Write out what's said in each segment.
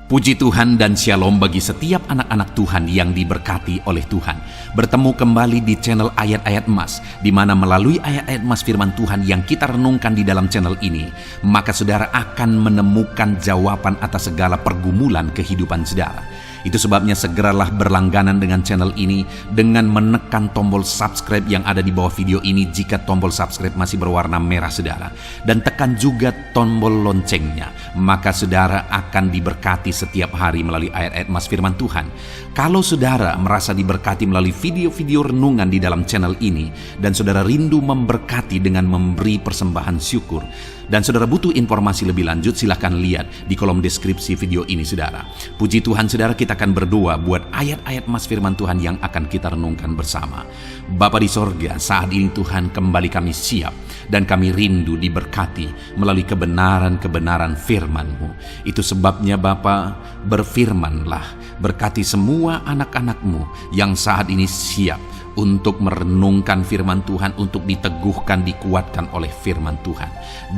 Puji Tuhan dan Shalom bagi setiap anak-anak Tuhan yang diberkati oleh Tuhan. Bertemu kembali di channel Ayat-Ayat Emas, di mana melalui ayat-ayat emas firman Tuhan yang kita renungkan di dalam channel ini, maka saudara akan menemukan jawaban atas segala pergumulan kehidupan saudara. Itu sebabnya segeralah berlangganan dengan channel ini dengan menekan tombol subscribe yang ada di bawah video ini jika tombol subscribe masih berwarna merah saudara. Dan tekan juga tombol loncengnya, maka saudara akan diberkati setiap hari melalui ayat-ayat emas firman Tuhan. Kalau saudara merasa diberkati melalui video-video renungan di dalam channel ini, dan saudara rindu memberkati dengan memberi persembahan syukur, dan saudara butuh informasi lebih lanjut, silahkan lihat di kolom deskripsi video ini saudara. Puji Tuhan saudara, kita akan berdoa buat ayat-ayat emas firman Tuhan yang akan kita renungkan bersama. Bapa di sorga, saat ini Tuhan kembali kami siap dan kami rindu diberkati melalui kebenaran-kebenaran firman-Mu. Itu sebabnya Bapa, berfirmanlah, berkati semua anak-anak-Mu yang saat ini siap untuk merenungkan firman Tuhan, untuk diteguhkan, dikuatkan oleh firman Tuhan.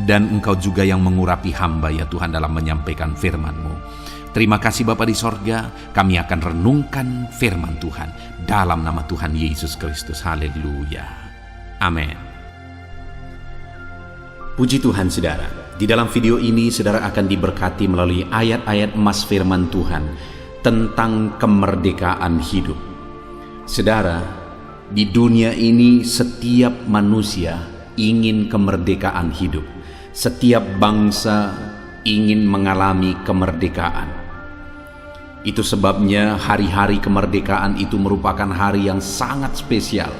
Dan Engkau juga yang mengurapi hamba ya Tuhan dalam menyampaikan firman-Mu. Terima kasih Bapa di sorga, kami akan renungkan firman Tuhan dalam nama Tuhan Yesus Kristus. Haleluya. Amin. Puji Tuhan saudara, di dalam video ini saudara akan diberkati melalui ayat-ayat emas firman Tuhan tentang kemerdekaan hidup. Saudara, di dunia ini setiap manusia ingin kemerdekaan hidup. Setiap bangsa ingin mengalami kemerdekaan. Itu sebabnya hari-hari kemerdekaan itu merupakan hari yang sangat spesial.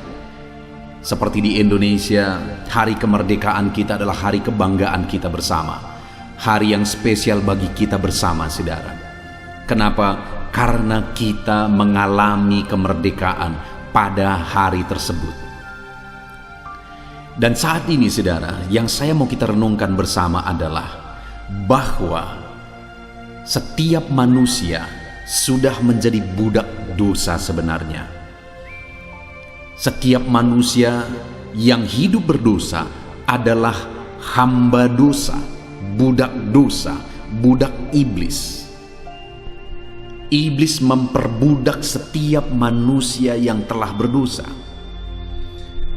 Seperti di Indonesia, hari kemerdekaan kita adalah hari kebanggaan kita bersama. Hari yang spesial bagi kita bersama, saudara. Kenapa? Karena kita mengalami kemerdekaan pada hari tersebut. Dan saat ini saudara, yang saya mau kita renungkan bersama adalah bahwa setiap manusia sudah menjadi budak dosa sebenarnya. Setiap manusia yang hidup berdosa adalah hamba dosa, budak iblis. Iblis memperbudak setiap manusia yang telah berdosa.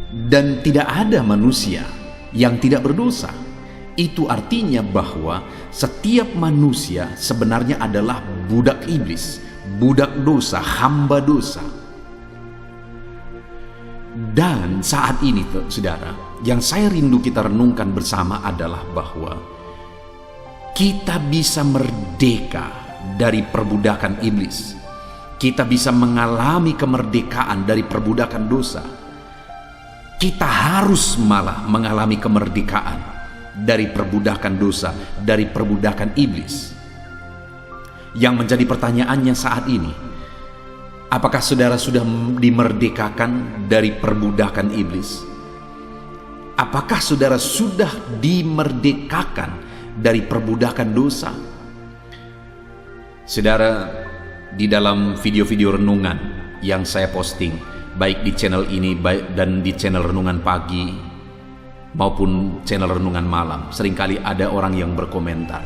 Dan tidak ada manusia yang tidak berdosa. Itu artinya bahwa setiap manusia sebenarnya adalah budak iblis, budak dosa, hamba dosa. Dan saat ini saudara, yang saya rindu kita renungkan bersama adalah bahwa kita bisa merdeka dari perbudakan iblis. Kita bisa mengalami kemerdekaan dari perbudakan dosa. Kita harus malah mengalami kemerdekaan dari perbudakan dosa, dari perbudakan iblis. Yang menjadi pertanyaannya saat ini, apakah saudara sudah dimerdekakan dari perbudakan iblis? Apakah saudara sudah dimerdekakan dari perbudakan dosa? Saudara, di dalam video-video renungan yang saya posting, baik di channel ini baik dan di channel renungan pagi maupun channel renungan malam, seringkali ada orang yang berkomentar,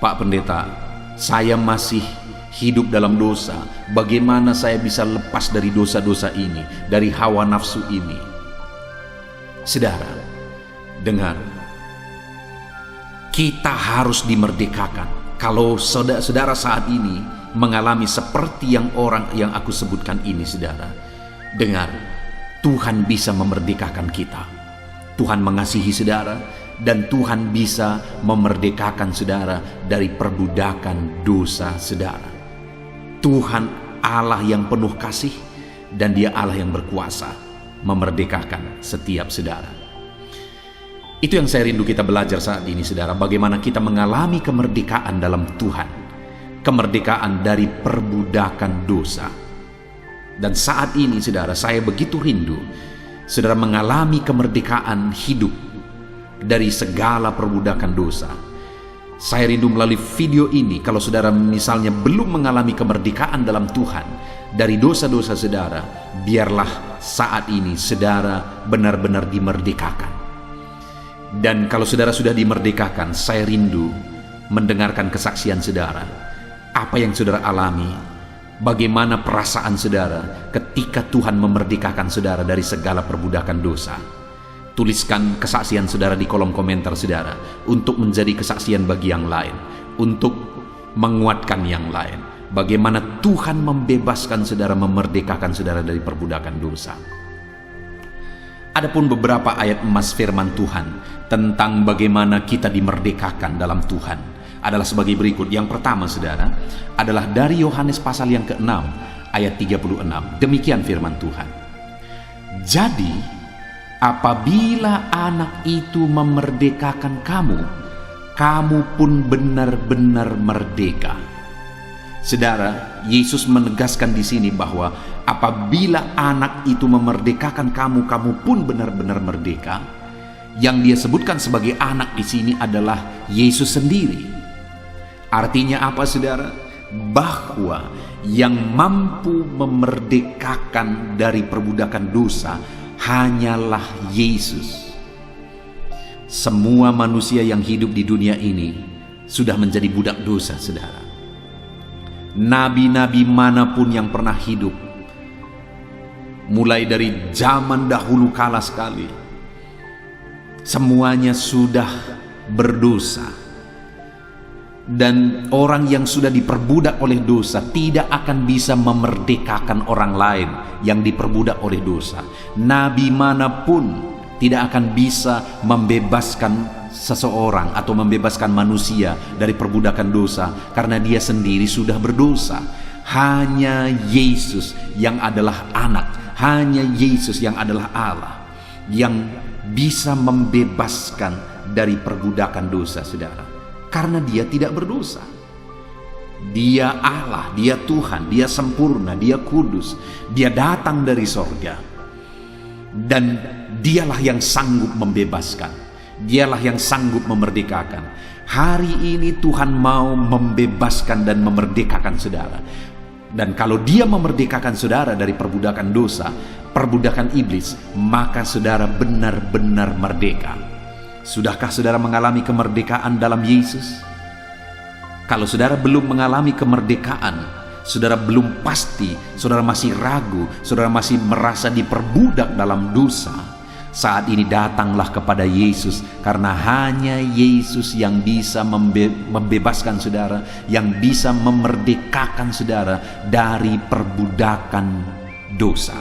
"Pak Pendeta, saya masih hidup dalam dosa. Bagaimana saya bisa lepas dari dosa-dosa ini, dari hawa nafsu ini?" Saudara, dengar, kita harus dimerdekakan. Kalau saudara saat ini mengalami seperti yang orang yang aku sebutkan ini, saudara, dengar, Tuhan bisa memerdekakan kita. Tuhan mengasihi saudara, dan Tuhan bisa memerdekakan saudara dari perbudakan dosa saudara. Tuhan Allah yang penuh kasih, dan Dia Allah yang berkuasa memerdekakan setiap saudara. Itu yang saya rindu kita belajar saat ini saudara, bagaimana kita mengalami kemerdekaan dalam Tuhan, kemerdekaan dari perbudakan dosa. Dan saat ini saudara, saya begitu rindu saudara mengalami kemerdekaan hidup dari segala perbudakan dosa. Saya rindu melalui video ini, kalau saudara misalnya belum mengalami kemerdekaan dalam Tuhan dari dosa-dosa saudara, biarlah saat ini saudara benar-benar dimerdekakan. Dan kalau saudara sudah dimerdekakan, saya rindu mendengarkan kesaksian saudara. Apa yang saudara alami, bagaimana perasaan saudara ketika Tuhan memerdekakan saudara dari segala perbudakan dosa. Tuliskan kesaksian saudara di kolom komentar saudara, untuk menjadi kesaksian bagi yang lain, untuk menguatkan yang lain. Bagaimana Tuhan membebaskan saudara, memerdekakan saudara dari perbudakan dosa. Adapun beberapa ayat emas firman Tuhan tentang bagaimana kita dimerdekakan dalam Tuhan adalah sebagai berikut. Yang pertama saudara adalah dari Yohanes pasal yang ke-6 ayat 36. Demikian firman Tuhan. Jadi apabila anak itu memerdekakan kamu, kamu pun benar-benar merdeka. Saudara, Yesus menegaskan di sini bahwa apabila anak itu memerdekakan kamu, kamu pun benar-benar merdeka. Yang dia sebutkan sebagai anak di sini adalah Yesus sendiri. Artinya apa saudara? Bahwa yang mampu memerdekakan dari perbudakan dosa hanyalah Yesus. Semua manusia yang hidup di dunia ini sudah menjadi budak dosa saudara. Nabi-nabi manapun yang pernah hidup, mulai dari zaman dahulu kala sekali, semuanya sudah berdosa. Dan orang yang sudah diperbudak oleh dosa tidak akan bisa memerdekakan orang lain yang diperbudak oleh dosa. Nabi manapun tidak akan bisa membebaskan seseorang atau membebaskan manusia dari perbudakan dosa, karena dia sendiri sudah berdosa. Hanya Yesus yang adalah anak, hanya Yesus yang adalah Allah yang bisa membebaskan dari perbudakan dosa saudara, karena dia tidak berdosa. Dia Allah, dia Tuhan, dia sempurna, dia kudus, dia datang dari sorga, dan dialah yang sanggup membebaskan. Dialah yang sanggup memerdekakan. Hari ini Tuhan mau membebaskan dan memerdekakan saudara. Dan kalau dia memerdekakan saudara dari perbudakan dosa, perbudakan iblis, maka saudara benar-benar merdeka. Sudahkah saudara mengalami kemerdekaan dalam Yesus? Kalau saudara belum mengalami kemerdekaan, saudara belum pasti, saudara masih ragu, saudara masih merasa diperbudak dalam dosa, saat ini datanglah kepada Yesus, karena hanya Yesus yang bisa membebaskan saudara, yang bisa memerdekakan saudara dari perbudakan dosa.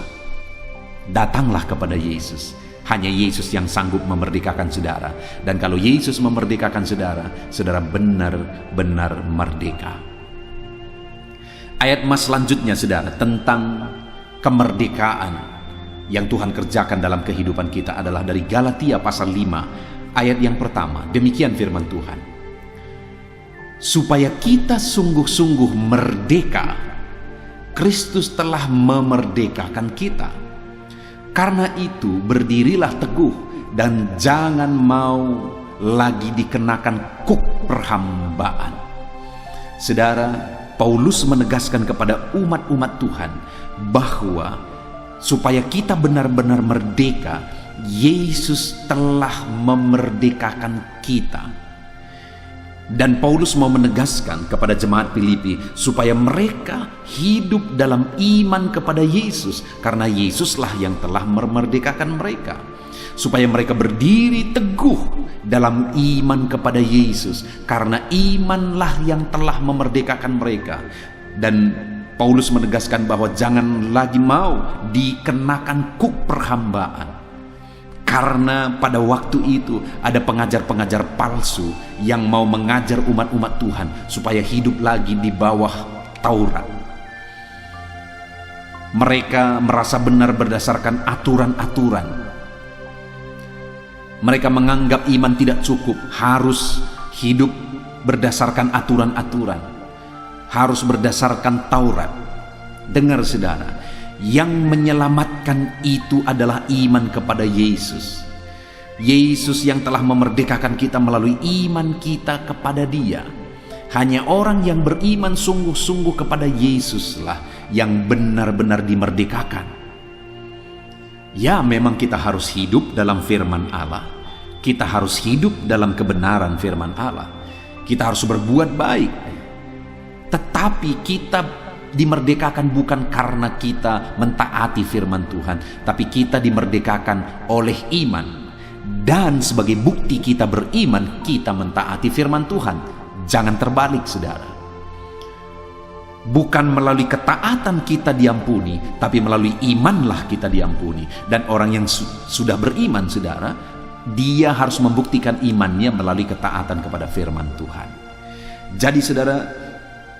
Datanglah kepada Yesus. Hanya Yesus yang sanggup memerdekakan saudara. Dan kalau Yesus memerdekakan saudara, saudara benar-benar merdeka. Ayat emas selanjutnya saudara tentang kemerdekaan yang Tuhan kerjakan dalam kehidupan kita adalah dari Galatia pasal 5 ayat yang pertama. Demikian firman Tuhan. Supaya kita sungguh-sungguh merdeka, Kristus telah memerdekakan kita. Karena itu berdirilah teguh dan jangan mau lagi dikenakan kuk perhambaan. Saudara, Paulus menegaskan kepada umat-umat Tuhan bahwa supaya kita benar-benar merdeka, Yesus telah memerdekakan kita. Dan Paulus mau menegaskan kepada jemaat Filipi supaya mereka hidup dalam iman kepada Yesus, karena Yesuslah yang telah memerdekakan mereka. Supaya mereka berdiri teguh dalam iman kepada Yesus, karena imanlah yang telah memerdekakan mereka. Dan Paulus menegaskan bahwa jangan lagi mau dikenakan kuk perhambaan. Karena pada waktu itu ada pengajar-pengajar palsu yang mau mengajar umat-umat Tuhan supaya hidup lagi di bawah Taurat. Mereka merasa benar berdasarkan aturan-aturan. Mereka menganggap iman tidak cukup, harus hidup berdasarkan aturan-aturan, harus berdasarkan Taurat. Dengar saudara, yang menyelamatkan itu adalah iman kepada Yesus. Yesus yang telah memerdekakan kita melalui iman kita kepada Dia. Hanya orang yang beriman sungguh-sungguh kepada Yesuslah yang benar-benar dimerdekakan. Ya, memang kita harus hidup dalam firman Allah. Kita harus hidup dalam kebenaran firman Allah. kita harus berbuat baik. Tetapi kita dimerdekakan bukan karena kita mentaati firman Tuhan, tapi kita dimerdekakan oleh iman. Dan sebagai bukti kita beriman, kita mentaati firman Tuhan. Jangan terbalik, saudara. Bukan melalui ketaatan kita diampuni, tapi melalui imanlah kita diampuni. Dan orang yang sudah beriman, saudara, dia harus membuktikan imannya melalui ketaatan kepada firman Tuhan. Jadi saudara,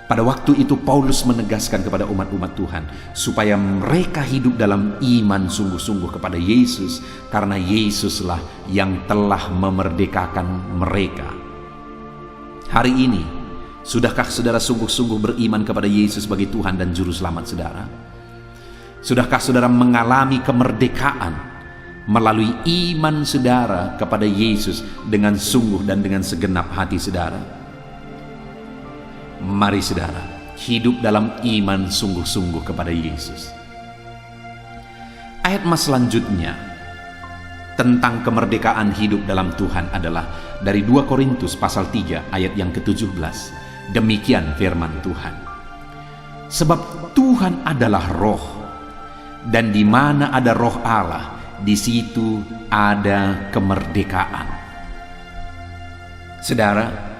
pada waktu itu Paulus menegaskan kepada umat-umat Tuhan supaya mereka hidup dalam iman sungguh-sungguh kepada Yesus, karena Yesuslah yang telah memerdekakan mereka. Hari ini, sudahkah saudara sungguh-sungguh beriman kepada Yesus sebagai Tuhan dan Juru Selamat saudara? Sudahkah saudara mengalami kemerdekaan melalui iman saudara kepada Yesus dengan sungguh dan dengan segenap hati saudara? Mari saudara, hidup dalam iman sungguh-sungguh kepada Yesus. Ayat mas selanjutnya tentang kemerdekaan hidup dalam Tuhan adalah dari 2 Korintus pasal 3 ayat yang ke-17. Demikian firman Tuhan. Sebab Tuhan adalah roh, dan di mana ada roh Allah, di situ ada kemerdekaan. Saudara,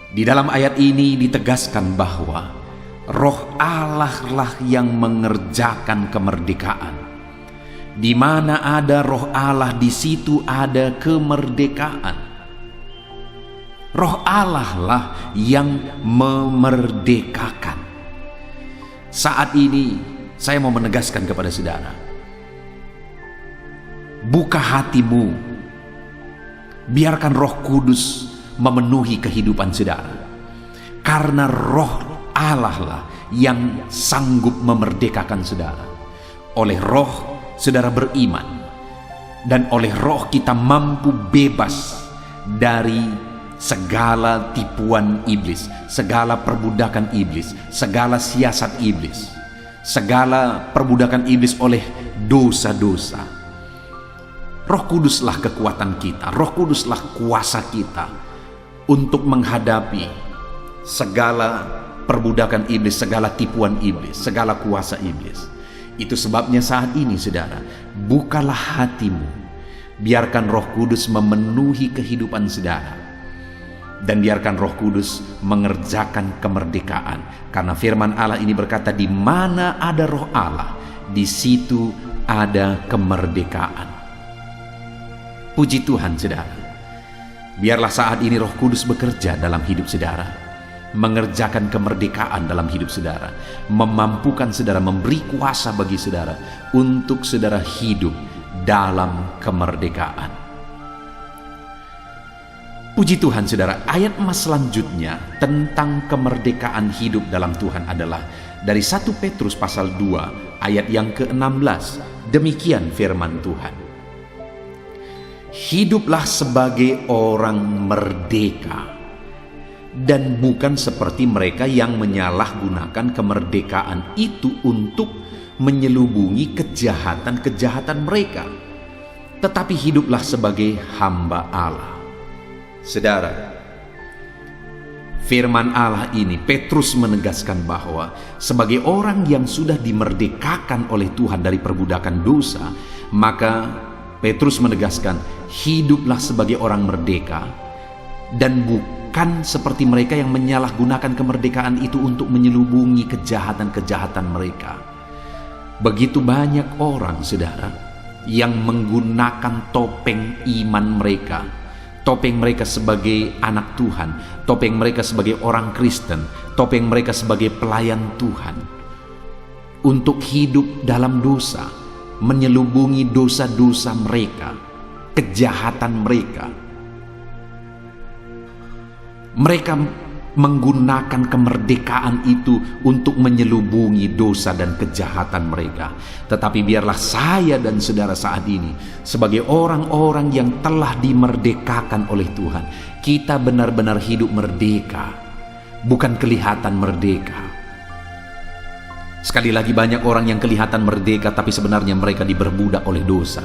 di dalam ayat ini ditegaskan bahwa roh Allah lah yang mengerjakan kemerdekaan. Di mana ada roh Allah, di situ ada kemerdekaan. Roh Allah lah yang memerdekakan. Saat ini saya mau menegaskan kepada saudara, buka hatimu, biarkan Roh Kudus memenuhi kehidupan saudara, karena roh Allah lah yang sanggup memerdekakan saudara. Oleh roh saudara beriman, dan oleh roh kita mampu bebas dari segala tipuan iblis, segala perbudakan iblis, segala siasat iblis, segala perbudakan iblis oleh dosa-dosa. Roh Kuduslah kekuatan kita, Roh Kuduslah kuasa kita untuk menghadapi segala perbudakan iblis, segala tipuan iblis, segala kuasa iblis. Itu sebabnya saat ini saudara, bukalah hatimu, biarkan Roh Kudus memenuhi kehidupan saudara, dan biarkan Roh Kudus mengerjakan kemerdekaan. Karena firman Allah ini berkata, di mana ada roh Allah, di situ ada kemerdekaan. Puji Tuhan saudara. Biarlah saat ini Roh Kudus bekerja dalam hidup saudara, mengerjakan kemerdekaan dalam hidup saudara, memampukan saudara, memberi kuasa bagi saudara untuk saudara hidup dalam kemerdekaan. Puji Tuhan saudara, ayat emas selanjutnya tentang kemerdekaan hidup dalam Tuhan adalah dari 1 Petrus pasal 2 ayat yang ke-16. Demikian firman Tuhan. Hiduplah sebagai orang merdeka, dan bukan seperti mereka yang menyalahgunakan kemerdekaan itu untuk menyelubungi kejahatan-kejahatan mereka, tetapi hiduplah sebagai hamba Allah. Saudara, firman Allah ini Petrus menegaskan bahwa sebagai orang yang sudah dimerdekakan oleh Tuhan dari perbudakan dosa, maka Petrus menegaskan, hiduplah sebagai orang merdeka, dan bukan seperti mereka yang menyalahgunakan kemerdekaan itu untuk menyelubungi kejahatan-kejahatan mereka. Begitu banyak orang, saudara, yang menggunakan topeng iman mereka, topeng mereka sebagai anak Tuhan, topeng mereka sebagai orang Kristen, topeng mereka sebagai pelayan Tuhan, untuk hidup dalam dosa, menyelubungi dosa-dosa mereka, kejahatan mereka. Mereka menggunakan kemerdekaan itu untuk menyelubungi dosa dan kejahatan mereka. Tetapi biarlah saya dan saudara saat ini, sebagai orang-orang yang telah dimerdekakan oleh Tuhan, kita benar-benar hidup merdeka, bukan kelihatan merdeka. Sekali lagi, banyak orang yang kelihatan merdeka tapi sebenarnya mereka diperbudak oleh dosa.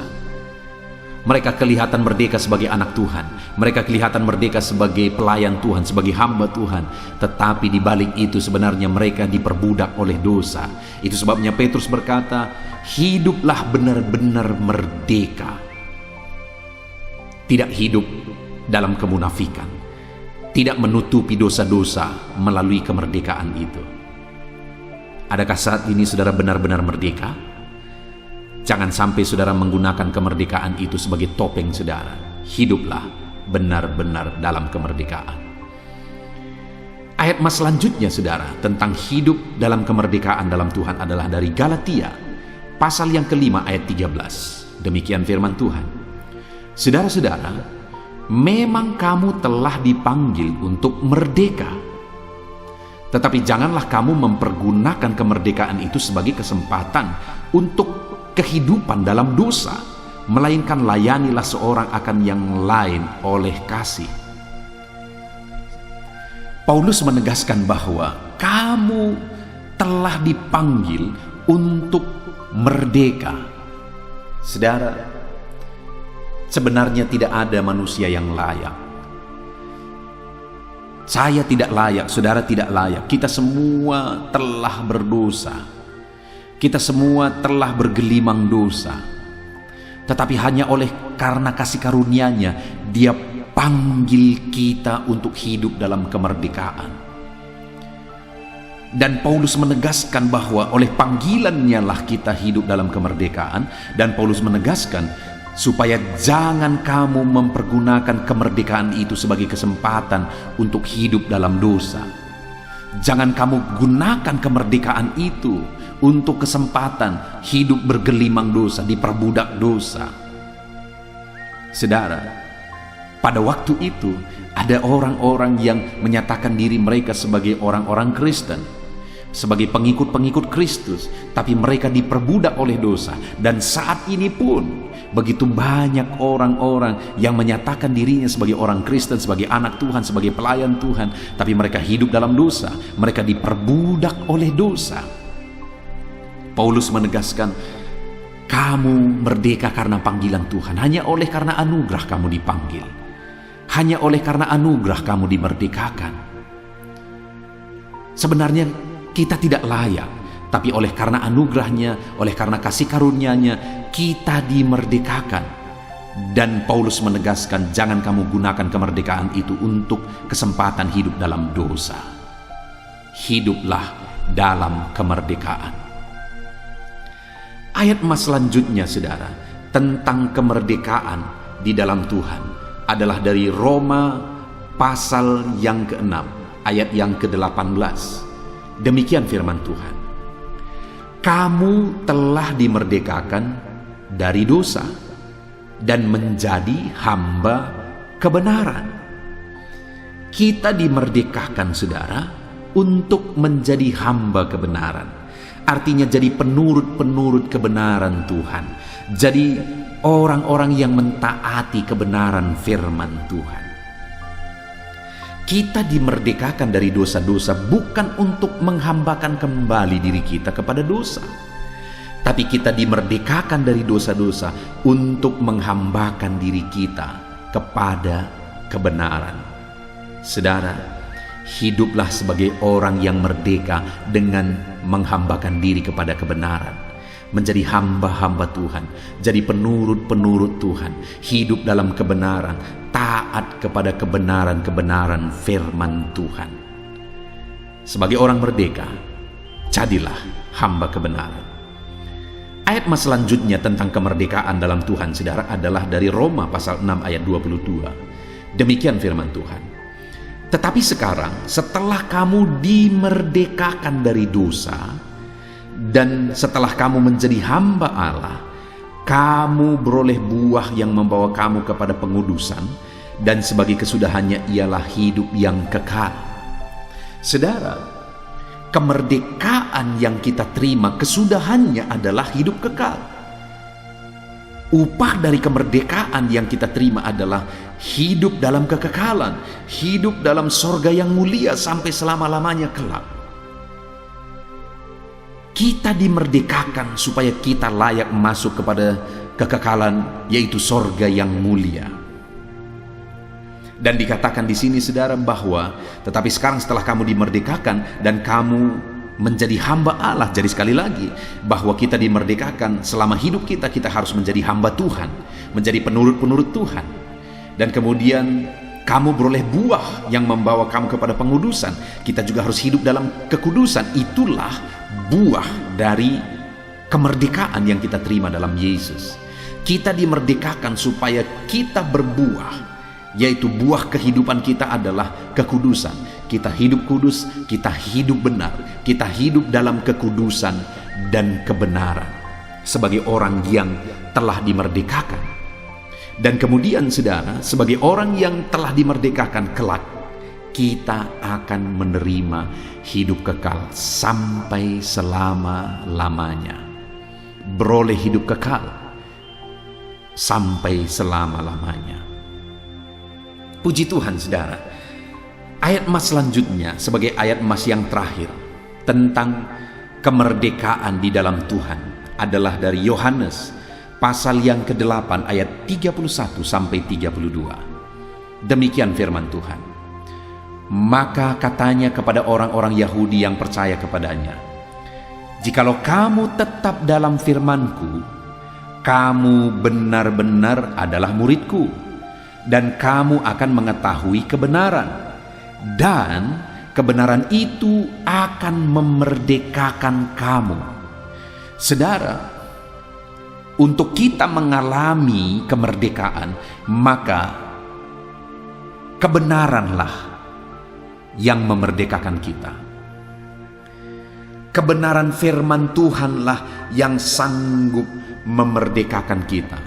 Mereka kelihatan merdeka sebagai anak Tuhan. Mereka kelihatan merdeka sebagai pelayan Tuhan, sebagai hamba Tuhan. Tetapi di balik itu sebenarnya mereka diperbudak oleh dosa. Itu sebabnya Petrus berkata, hiduplah benar-benar merdeka. Tidak hidup dalam kemunafikan. Tidak menutupi dosa-dosa melalui kemerdekaan itu. Adakah saat ini saudara benar-benar merdeka? Jangan sampai saudara menggunakan kemerdekaan itu sebagai topeng saudara. Hiduplah benar-benar dalam kemerdekaan. Ayat mas selanjutnya saudara tentang hidup dalam kemerdekaan dalam Tuhan adalah dari Galatia pasal yang kelima ayat 13. Demikian firman Tuhan. Saudara-saudara, memang kamu telah dipanggil untuk merdeka. Tetapi janganlah kamu mempergunakan kemerdekaan itu sebagai kesempatan untuk kehidupan dalam dosa, melainkan layanilah seorang akan yang lain oleh kasih. Paulus menegaskan bahwa kamu telah dipanggil untuk merdeka. Saudara, sebenarnya tidak ada manusia yang layak. Saya tidak layak, saudara tidak layak. Kita semua telah berdosa. Kita semua telah bergelimang dosa. Tetapi hanya oleh karena kasih karunia-Nya, Dia panggil kita untuk hidup dalam kemerdekaan. Dan Paulus menegaskan bahwa oleh panggilan-Nya lah kita hidup dalam kemerdekaan. Dan Paulus menegaskan supaya jangan kamu mempergunakan kemerdekaan itu sebagai kesempatan untuk hidup dalam dosa. Jangan kamu gunakan kemerdekaan itu untuk kesempatan hidup bergelimang dosa, diperbudak dosa. Saudara, pada waktu itu ada orang-orang yang menyatakan diri mereka sebagai orang-orang Kristen, sebagai pengikut-pengikut Kristus, tapi mereka diperbudak oleh dosa. Dan saat ini pun begitu banyak orang-orang yang menyatakan dirinya sebagai orang Kristen, sebagai anak Tuhan, sebagai pelayan Tuhan, tapi mereka hidup dalam dosa. Mereka diperbudak oleh dosa. Paulus menegaskan, kamu merdeka karena panggilan Tuhan. Hanya oleh karena anugerah kamu dipanggil. Hanya oleh karena anugerah kamu dimerdekakan. Sebenarnya kita tidak layak, tapi oleh karena anugerahnya, oleh karena kasih karunia-Nya, kita dimerdekakan. Dan Paulus menegaskan, jangan kamu gunakan kemerdekaan itu untuk kesempatan hidup dalam dosa. Hiduplah dalam kemerdekaan. Ayat mas selanjutnya saudara tentang kemerdekaan di dalam Tuhan adalah dari Roma pasal yang ke-6 ayat yang ke-18. Demikian firman Tuhan. Kamu telah dimerdekakan dari dosa dan menjadi hamba kebenaran. Kita dimerdekakan saudara untuk menjadi hamba kebenaran. Artinya jadi penurut-penurut kebenaran Tuhan. Jadi orang-orang yang mentaati kebenaran firman Tuhan. Kita dimerdekakan dari dosa-dosa bukan untuk menghambakan kembali diri kita kepada dosa. Tapi kita dimerdekakan dari dosa-dosa untuk menghambakan diri kita kepada kebenaran. Saudara, hiduplah sebagai orang yang merdeka dengan menghambakan diri kepada kebenaran, menjadi hamba-hamba Tuhan, jadi penurut-penurut Tuhan, hidup dalam kebenaran, taat kepada kebenaran-kebenaran firman Tuhan. Sebagai orang merdeka, jadilah hamba kebenaran. Ayat mas selanjutnya tentang kemerdekaan dalam Tuhan saudara adalah dari Roma pasal 6 ayat 22. Demikian firman Tuhan. Tetapi sekarang setelah kamu dimerdekakan dari dosa dan setelah kamu menjadi hamba Allah, kamu beroleh buah yang membawa kamu kepada pengudusan, dan sebagai kesudahannya ialah hidup yang kekal. Saudara, kemerdekaan yang kita terima kesudahannya adalah hidup kekal. Upah dari kemerdekaan yang kita terima adalah hidup dalam kekekalan, hidup dalam sorga yang mulia sampai selama-lamanya kelak. Kita dimerdekakan supaya kita layak masuk kepada kekekalan, yaitu sorga yang mulia. Dan dikatakan di sini saudara bahwa tetapi sekarang setelah kamu dimerdekakan dan kamu menjadi hamba Allah. Jadi sekali lagi bahwa kita dimerdekakan, selama hidup kita harus menjadi hamba Tuhan, menjadi penurut-penurut Tuhan. Dan kemudian kamu beroleh buah yang membawa kamu kepada pengudusan. Kita juga harus hidup dalam kekudusan. Itulah buah dari kemerdekaan yang kita terima dalam Yesus. Kita dimerdekakan supaya kita berbuah, yaitu buah kehidupan kita adalah kekudusan. Kita hidup kudus, kita hidup benar, kita hidup dalam kekudusan dan kebenaran sebagai orang yang telah dimerdekakan. Dan kemudian saudara, sebagai orang yang telah dimerdekakan kelak, kita akan menerima hidup kekal sampai selama-lamanya. Beroleh hidup kekal sampai selama-lamanya. Puji Tuhan saudara. Ayat emas selanjutnya sebagai ayat emas yang terakhir tentang kemerdekaan di dalam Tuhan adalah dari Yohanes pasal yang ke-8 ayat 31 sampai 32. Demikian firman Tuhan. Maka katanya kepada orang-orang Yahudi yang percaya kepadanya, "Jikalau kamu tetap dalam firman-Ku, kamu benar-benar adalah murid-Ku, dan kamu akan mengetahui kebenaran. Dan kebenaran itu akan memerdekakan kamu." Saudara, untuk kita mengalami kemerdekaan, maka kebenaranlah yang memerdekakan kita. Kebenaran firman Tuhanlah yang sanggup memerdekakan kita.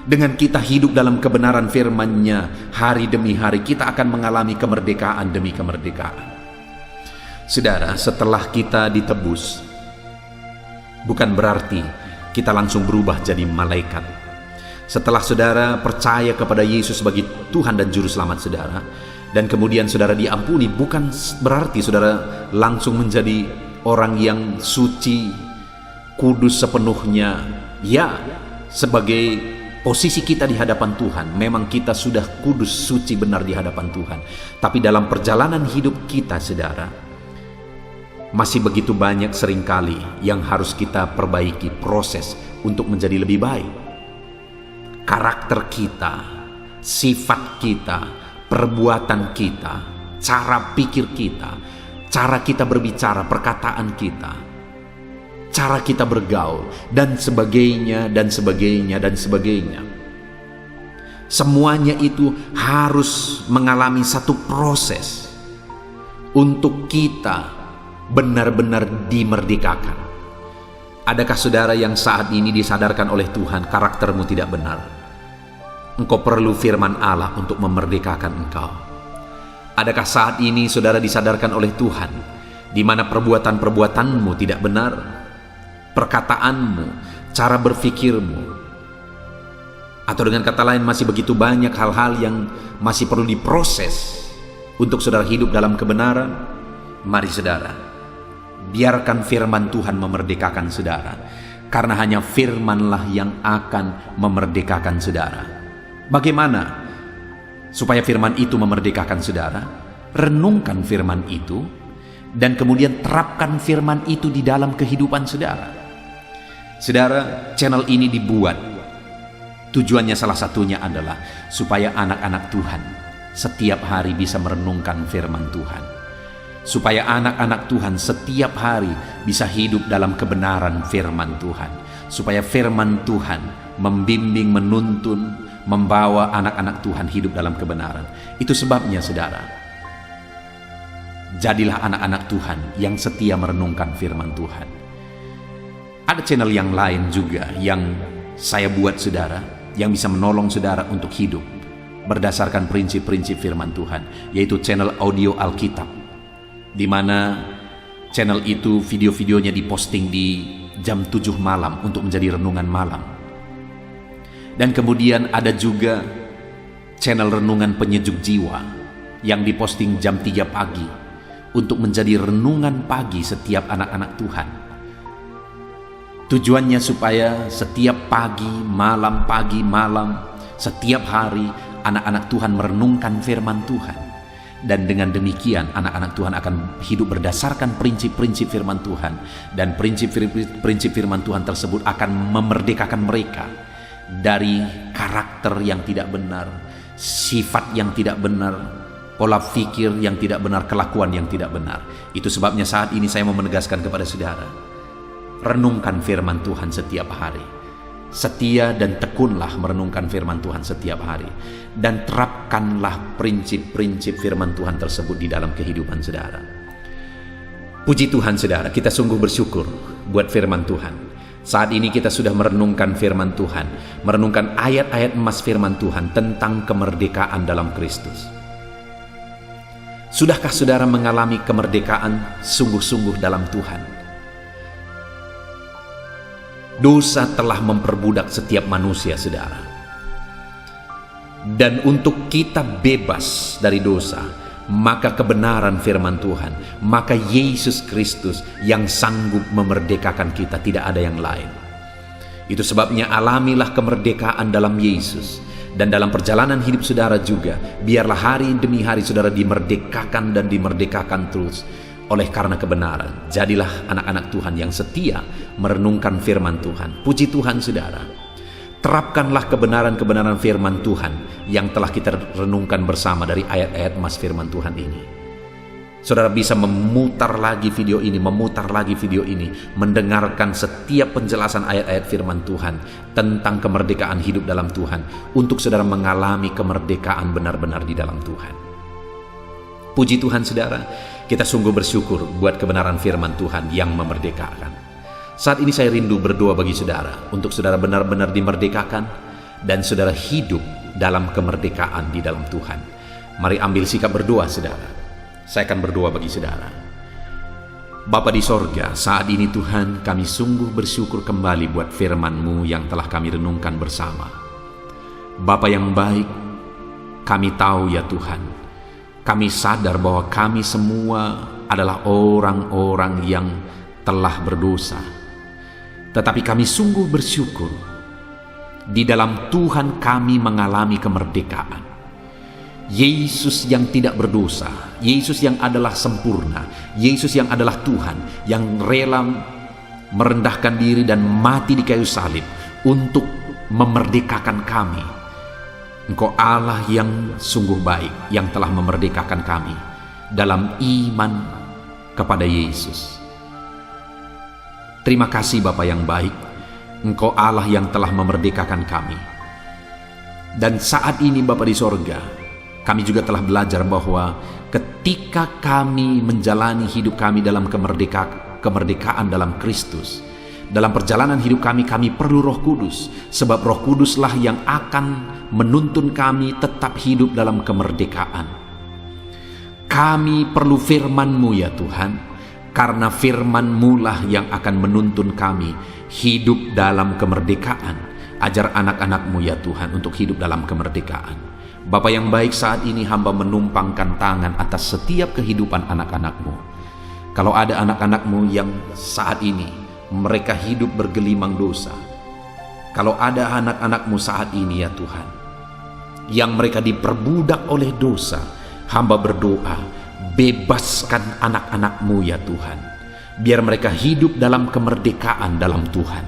Dengan kita hidup dalam kebenaran firman-Nya hari demi hari, kita akan mengalami kemerdekaan demi kemerdekaan. Saudara, setelah kita ditebus, bukan berarti kita langsung berubah jadi malaikat. Setelah saudara percaya kepada Yesus sebagai Tuhan dan Juru Selamat saudara, dan kemudian saudara diampuni, bukan berarti saudara langsung menjadi orang yang suci, kudus sepenuhnya. Ya, sebagai posisi kita di hadapan Tuhan, memang kita sudah kudus, suci, benar di hadapan Tuhan. Tapi dalam perjalanan hidup kita, saudara, masih begitu banyak seringkali yang harus kita perbaiki, proses untuk menjadi lebih baik. Karakter kita, sifat kita, perbuatan kita, cara pikir kita, cara kita berbicara, perkataan kita, cara kita bergaul, dan sebagainya, dan sebagainya, dan sebagainya. Semuanya itu harus mengalami satu proses untuk kita benar-benar dimerdekakan. Adakah saudara yang saat ini disadarkan oleh Tuhan karaktermu tidak benar? Engkau perlu firman Allah untuk memerdekakan engkau. Adakah saat ini saudara disadarkan oleh Tuhan di mana perbuatan-perbuatanmu tidak benar? Perkataanmu, cara berfikirmu, atau dengan kata lain masih begitu banyak hal-hal yang masih perlu diproses untuk saudara hidup dalam kebenaran? Mari saudara, biarkan firman Tuhan memerdekakan saudara, karena hanya firman-lah yang akan memerdekakan saudara. Bagaimana supaya firman itu memerdekakan saudara? Renungkan firman itu dan kemudian terapkan firman itu di dalam kehidupan saudara. Saudara, channel ini dibuat, tujuannya salah satunya adalah supaya anak-anak Tuhan setiap hari bisa merenungkan firman Tuhan. Supaya anak-anak Tuhan setiap hari bisa hidup dalam kebenaran firman Tuhan. Supaya firman Tuhan membimbing, menuntun, membawa anak-anak Tuhan hidup dalam kebenaran. Itu sebabnya saudara, jadilah anak-anak Tuhan yang setia merenungkan firman Tuhan. Ada channel yang lain juga yang saya buat saudara, yang bisa menolong saudara untuk hidup berdasarkan prinsip-prinsip firman Tuhan, yaitu channel audio Alkitab, di mana channel itu video-videonya diposting di jam 7 malam untuk menjadi renungan malam. Dan kemudian ada juga channel renungan penyejuk jiwa yang diposting jam 3 pagi untuk menjadi renungan pagi setiap anak-anak Tuhan. Tujuannya supaya setiap pagi, malam, setiap hari anak-anak Tuhan merenungkan firman Tuhan. Dan dengan demikian anak-anak Tuhan akan hidup berdasarkan prinsip-prinsip firman Tuhan. Dan prinsip firman Tuhan tersebut akan memerdekakan mereka dari karakter yang tidak benar, sifat yang tidak benar, pola pikir yang tidak benar, kelakuan yang tidak benar. Itu sebabnya saat ini saya mau menegaskan kepada saudara, renungkan firman Tuhan setiap hari. Setia dan tekunlah merenungkan firman Tuhan setiap hari. Dan terapkanlah prinsip-prinsip firman Tuhan tersebut di dalam kehidupan saudara. Puji Tuhan saudara, kita sungguh bersyukur buat firman Tuhan. Saat ini kita sudah merenungkan firman Tuhan, merenungkan ayat-ayat emas firman Tuhan tentang kemerdekaan dalam Kristus. Sudahkah saudara mengalami kemerdekaan sungguh-sungguh dalam Tuhan? Dosa telah memperbudak setiap manusia, saudara. Dan untuk kita bebas dari dosa, maka kebenaran firman Tuhan, maka Yesus Kristus yang sanggup memerdekakan kita, tidak ada yang lain. Itu sebabnya alamilah kemerdekaan dalam Yesus. Dan dalam perjalanan hidup saudara juga, biarlah hari demi hari saudara dimerdekakan dan dimerdekakan terus. Oleh karena kebenaran, jadilah anak-anak Tuhan yang setia merenungkan firman Tuhan. Puji Tuhan saudara. Terapkanlah kebenaran-kebenaran firman Tuhan yang telah kita renungkan bersama dari ayat-ayat emas firman Tuhan ini. Saudara bisa memutar lagi video ini, mendengarkan setiap penjelasan ayat-ayat firman Tuhan tentang kemerdekaan hidup dalam Tuhan, untuk saudara mengalami kemerdekaan benar-benar di dalam Tuhan. Puji Tuhan saudara, kita sungguh bersyukur buat kebenaran firman Tuhan yang memerdekakan. Saat ini saya rindu berdoa bagi saudara, untuk saudara benar-benar dimerdekakan dan saudara hidup dalam kemerdekaan di dalam Tuhan. Mari ambil sikap berdoa saudara. Saya akan berdoa bagi saudara. Bapa di sorga, saat ini Tuhan, kami sungguh bersyukur kembali buat firman-Mu yang telah kami renungkan bersama. Bapa yang baik, kami tahu ya Tuhan, kami sadar bahwa kami semua adalah orang-orang yang telah berdosa. Tetapi kami sungguh bersyukur, di dalam Tuhan kami mengalami kemerdekaan. Yesus yang tidak berdosa, Yesus yang adalah sempurna, Yesus yang adalah Tuhan, yang rela merendahkan diri dan mati di kayu salib untuk memerdekakan kami. Engkau Allah yang sungguh baik, yang telah memerdekakan kami dalam iman kepada Yesus. Terima kasih Bapa yang baik, Engkau Allah yang telah memerdekakan kami. Dan saat ini Bapa di sorga, kami juga telah belajar bahwa ketika kami menjalani hidup kami dalam kemerdekaan dalam Kristus, dalam perjalanan hidup kami perlu Roh Kudus, sebab Roh Kuduslah yang akan menuntun kami tetap hidup dalam kemerdekaan. Kami perlu firman-Mu ya Tuhan, karena firman-Mu lah yang akan menuntun kami hidup dalam kemerdekaan. Ajar anak-anak-Mu ya Tuhan untuk hidup dalam kemerdekaan. Bapa yang baik, saat ini hamba menumpangkan tangan atas setiap kehidupan anak-anak-Mu. Kalau ada anak-anak-Mu yang saat ini mereka hidup bergelimang dosa, kalau ada anak-anak-Mu saat ini ya Tuhan, yang mereka diperbudak oleh dosa, hamba berdoa, bebaskan anak-anak-Mu ya Tuhan, biar mereka hidup dalam kemerdekaan dalam Tuhan.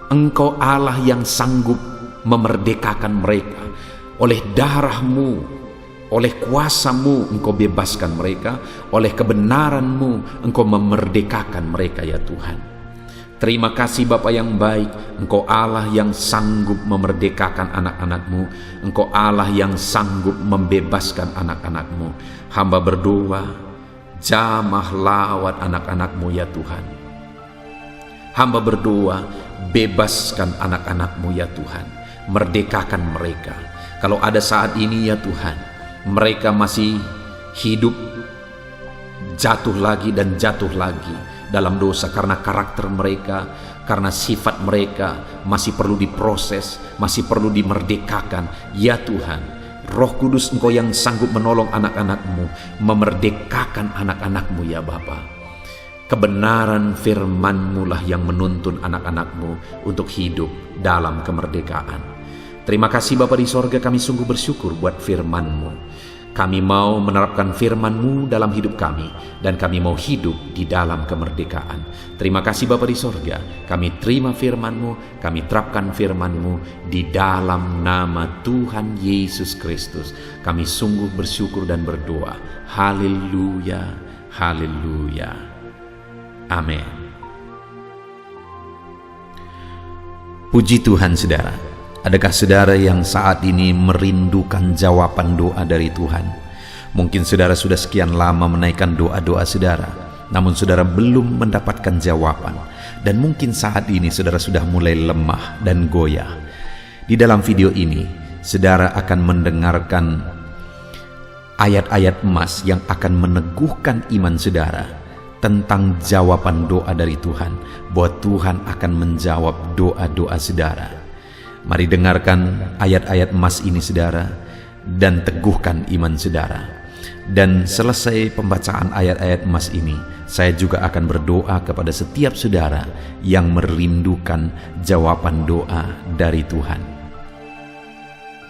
Engkau Allah yang sanggup memerdekakan mereka. Oleh darah-Mu, oleh kuasa-Mu, Engkau bebaskan mereka. Oleh kebenaran-Mu, Engkau memerdekakan mereka ya Tuhan. Terima kasih Bapa yang baik, Engkau Allah yang sanggup memerdekakan anak-anak-Mu. Engkau Allah yang sanggup membebaskan anak-anak-Mu. Hamba berdoa, jamah lawat anak-anak-Mu ya Tuhan. Hamba berdoa, bebaskan anak-anak-Mu ya Tuhan. Merdekakan mereka. Kalau ada saat ini ya Tuhan, mereka masih hidup jatuh lagi dan jatuh lagi dalam dosa karena karakter mereka, karena sifat mereka masih perlu diproses, masih perlu dimerdekakan. Ya Tuhan, Roh Kudus Engkau yang sanggup menolong anak-anak-Mu, memerdekakan anak-anak-Mu ya Bapa. Kebenaran firman-Mu lah yang menuntun anak-anak-Mu untuk hidup dalam kemerdekaan. Terima kasih Bapa di sorga, kami sungguh bersyukur buat firman-Mu. Kami mau menerapkan firman-Mu dalam hidup kami, dan kami mau hidup di dalam kemerdekaan. Terima kasih Bapa di sorga, kami terima firman-Mu, kami terapkan firman-Mu di dalam nama Tuhan Yesus Kristus. Kami sungguh bersyukur dan berdoa. Haleluya, haleluya. Amin. Puji Tuhan saudara. Adakah saudara yang saat ini merindukan jawaban doa dari Tuhan? Mungkin saudara sudah sekian lama menaikkan doa-doa saudara, namun saudara belum mendapatkan jawaban. Dan mungkin saat ini saudara sudah mulai lemah dan goyah. Di dalam video ini, saudara akan mendengarkan ayat-ayat emas yang akan meneguhkan iman saudara tentang jawaban doa dari Tuhan, bahwa Tuhan akan menjawab doa-doa saudara. Mari dengarkan ayat-ayat emas ini saudara, dan teguhkan iman saudara. Dan selesai pembacaan ayat-ayat emas ini, saya juga akan berdoa kepada setiap saudara yang merindukan jawaban doa dari Tuhan.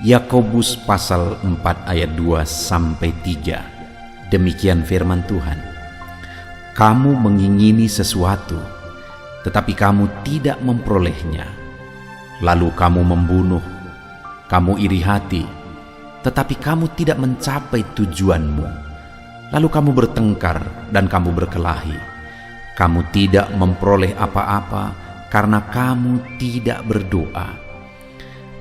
Yakobus pasal 4 ayat 2-3. Demikian firman Tuhan. Kamu mengingini sesuatu, tetapi kamu tidak memperolehnya. Lalu kamu membunuh, kamu iri hati, tetapi kamu tidak mencapai tujuanmu. Lalu kamu bertengkar dan kamu berkelahi. Kamu tidak memperoleh apa-apa karena kamu tidak berdoa.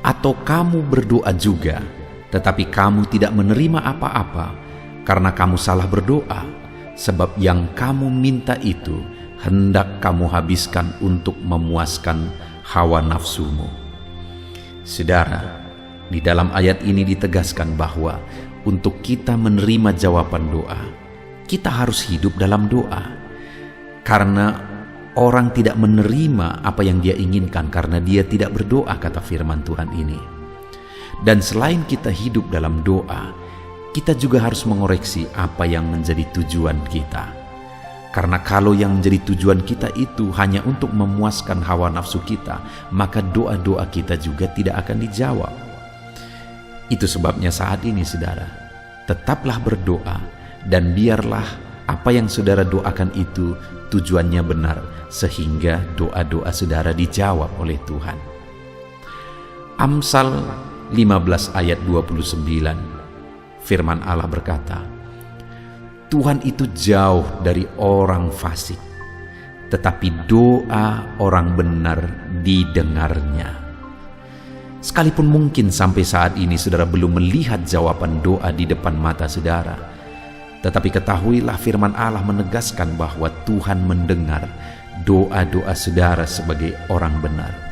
Atau kamu berdoa juga, tetapi kamu tidak menerima apa-apa karena kamu salah berdoa. Sebab yang kamu minta itu hendak kamu habiskan untuk memuaskan hawa nafsumu. Saudara, di dalam ayat ini ditegaskan bahwa untuk kita menerima jawaban doa, kita harus hidup dalam doa. Karena orang tidak menerima apa yang dia inginkan karena dia tidak berdoa, kata firman Tuhan ini. Dan selain kita hidup dalam doa, kita juga harus mengoreksi apa yang menjadi tujuan kita. Karena kalau yang menjadi tujuan kita itu hanya untuk memuaskan hawa nafsu kita, maka doa-doa kita juga tidak akan dijawab. Itu sebabnya saat ini saudara, tetaplah berdoa, dan biarlah apa yang saudara doakan itu tujuannya benar, sehingga doa-doa saudara dijawab oleh Tuhan. Amsal 15 ayat 29. Firman Allah berkata, Tuhan itu jauh dari orang fasik, tetapi doa orang benar didengarnya. Sekalipun mungkin sampai saat ini saudara belum melihat jawaban doa di depan mata saudara, tetapi ketahuilah firman Allah menegaskan bahwa Tuhan mendengar doa-doa saudara sebagai orang benar.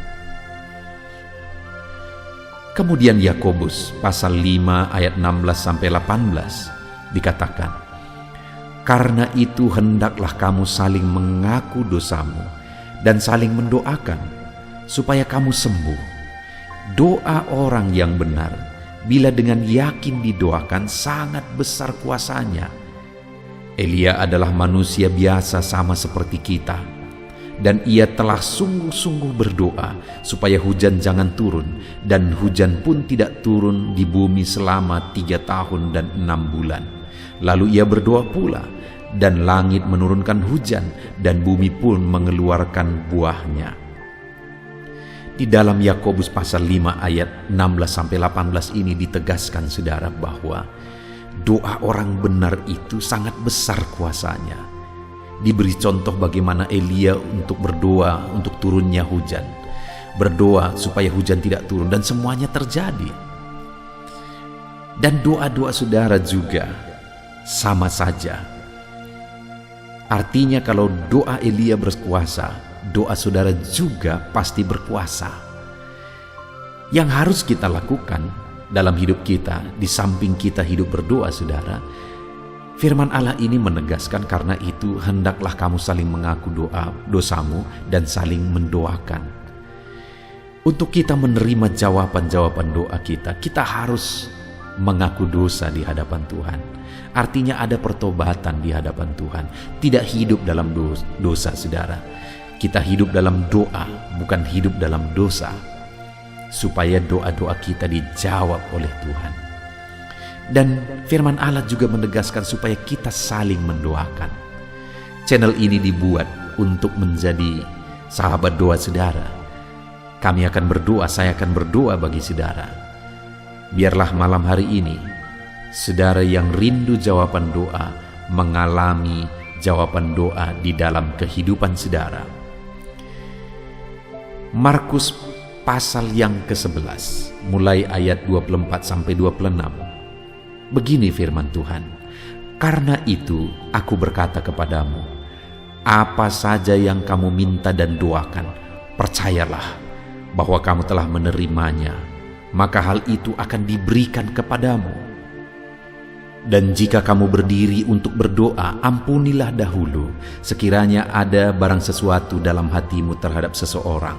Kemudian Yakobus pasal 5 ayat 16-18 dikatakan, karena itu hendaklah kamu saling mengaku dosamu dan saling mendoakan supaya kamu sembuh. Doa orang yang benar bila dengan yakin didoakan sangat besar kuasanya. Elia adalah manusia biasa sama seperti kita, dan ia telah sungguh-sungguh berdoa supaya hujan jangan turun, dan hujan pun tidak turun di bumi selama 3 tahun dan 6 bulan. Lalu ia berdoa pula, dan langit menurunkan hujan, dan bumi pun mengeluarkan buahnya. Di dalam Yakobus pasal 5 ayat 16-18 ini ditegaskan saudara bahwa doa orang benar itu sangat besar kuasanya. Diberi contoh bagaimana Elia untuk berdoa untuk turunnya hujan, berdoa supaya hujan tidak turun, dan semuanya terjadi. Dan doa-doa saudara juga sama saja. Artinya kalau doa Elia berkuasa, doa saudara juga pasti berkuasa. Yang harus kita lakukan dalam hidup kita, di samping kita hidup berdoa saudara, firman Allah ini menegaskan, karena itu hendaklah kamu saling mengaku dosamu dan saling mendoakan. Untuk kita menerima jawaban-jawaban doa kita, kita harus mengaku dosa di hadapan Tuhan. artinya ada pertobatan di hadapan Tuhan. Tidak hidup dalam dosa, saudara. Kita hidup dalam doa, bukan hidup dalam dosa, supaya doa-doa kita dijawab oleh Tuhan. Dan firman Allah juga menegaskan supaya kita saling mendoakan. Channel ini dibuat untuk menjadi sahabat doa saudara. Kami akan berdoa, saya akan berdoa bagi saudara. Biarlah malam hari ini, saudara yang rindu jawaban doa, mengalami jawaban doa di dalam kehidupan saudara. Markus pasal yang ke-11, mulai ayat 24 sampai 26. Begini firman Tuhan, "Karena itu aku berkata kepadamu, apa saja yang kamu minta dan doakan, percayalah bahwa kamu telah menerimanya, maka hal itu akan diberikan kepadamu. Dan jika kamu berdiri untuk berdoa, ampunilah dahulu sekiranya ada barang sesuatu dalam hatimu terhadap seseorang,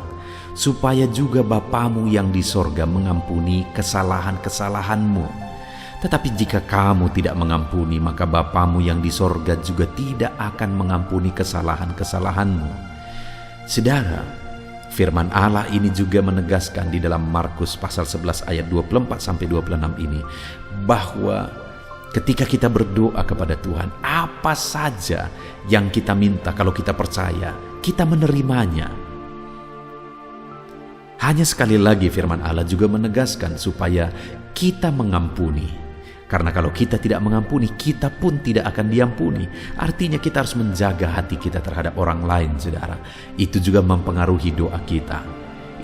supaya juga Bapamu yang di sorga mengampuni kesalahan-kesalahanmu. Tetapi jika kamu tidak mengampuni, maka Bapamu yang di sorga juga tidak akan mengampuni kesalahan-kesalahanmu." Saudara, firman Allah ini juga menegaskan di dalam Markus pasal 11 ayat 24 sampai 26 ini, bahwa ketika kita berdoa kepada Tuhan, apa saja yang kita minta, kalau kita percaya, kita menerimanya. Hanya sekali lagi firman Allah juga menegaskan supaya kita mengampuni. Karena kalau kita tidak mengampuni, kita pun tidak akan diampuni. Artinya kita harus menjaga hati kita terhadap orang lain, saudara. Itu juga mempengaruhi doa kita.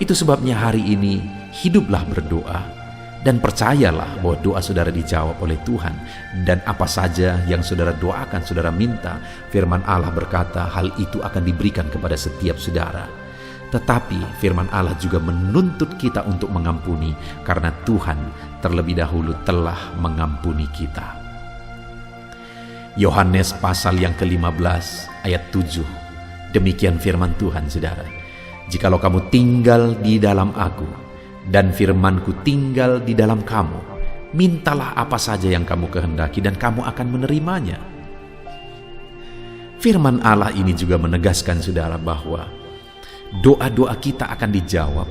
Itu sebabnya hari ini hiduplah berdoa dan percayalah bahwa doa saudara dijawab oleh Tuhan. Dan apa saja yang saudara doakan, saudara minta, firman Allah berkata hal itu akan diberikan kepada setiap saudara. Tetapi firman Allah juga menuntut kita untuk mengampuni, karena Tuhan terlebih dahulu telah mengampuni kita. Yohanes pasal yang ke-15 ayat 7. Demikian firman Tuhan, saudara. "Jikalau kamu tinggal di dalam aku, dan firman-Ku tinggal di dalam kamu, mintalah apa saja yang kamu kehendaki dan kamu akan menerimanya." Firman Allah ini juga menegaskan, saudara, bahwa doa-doa kita akan dijawab.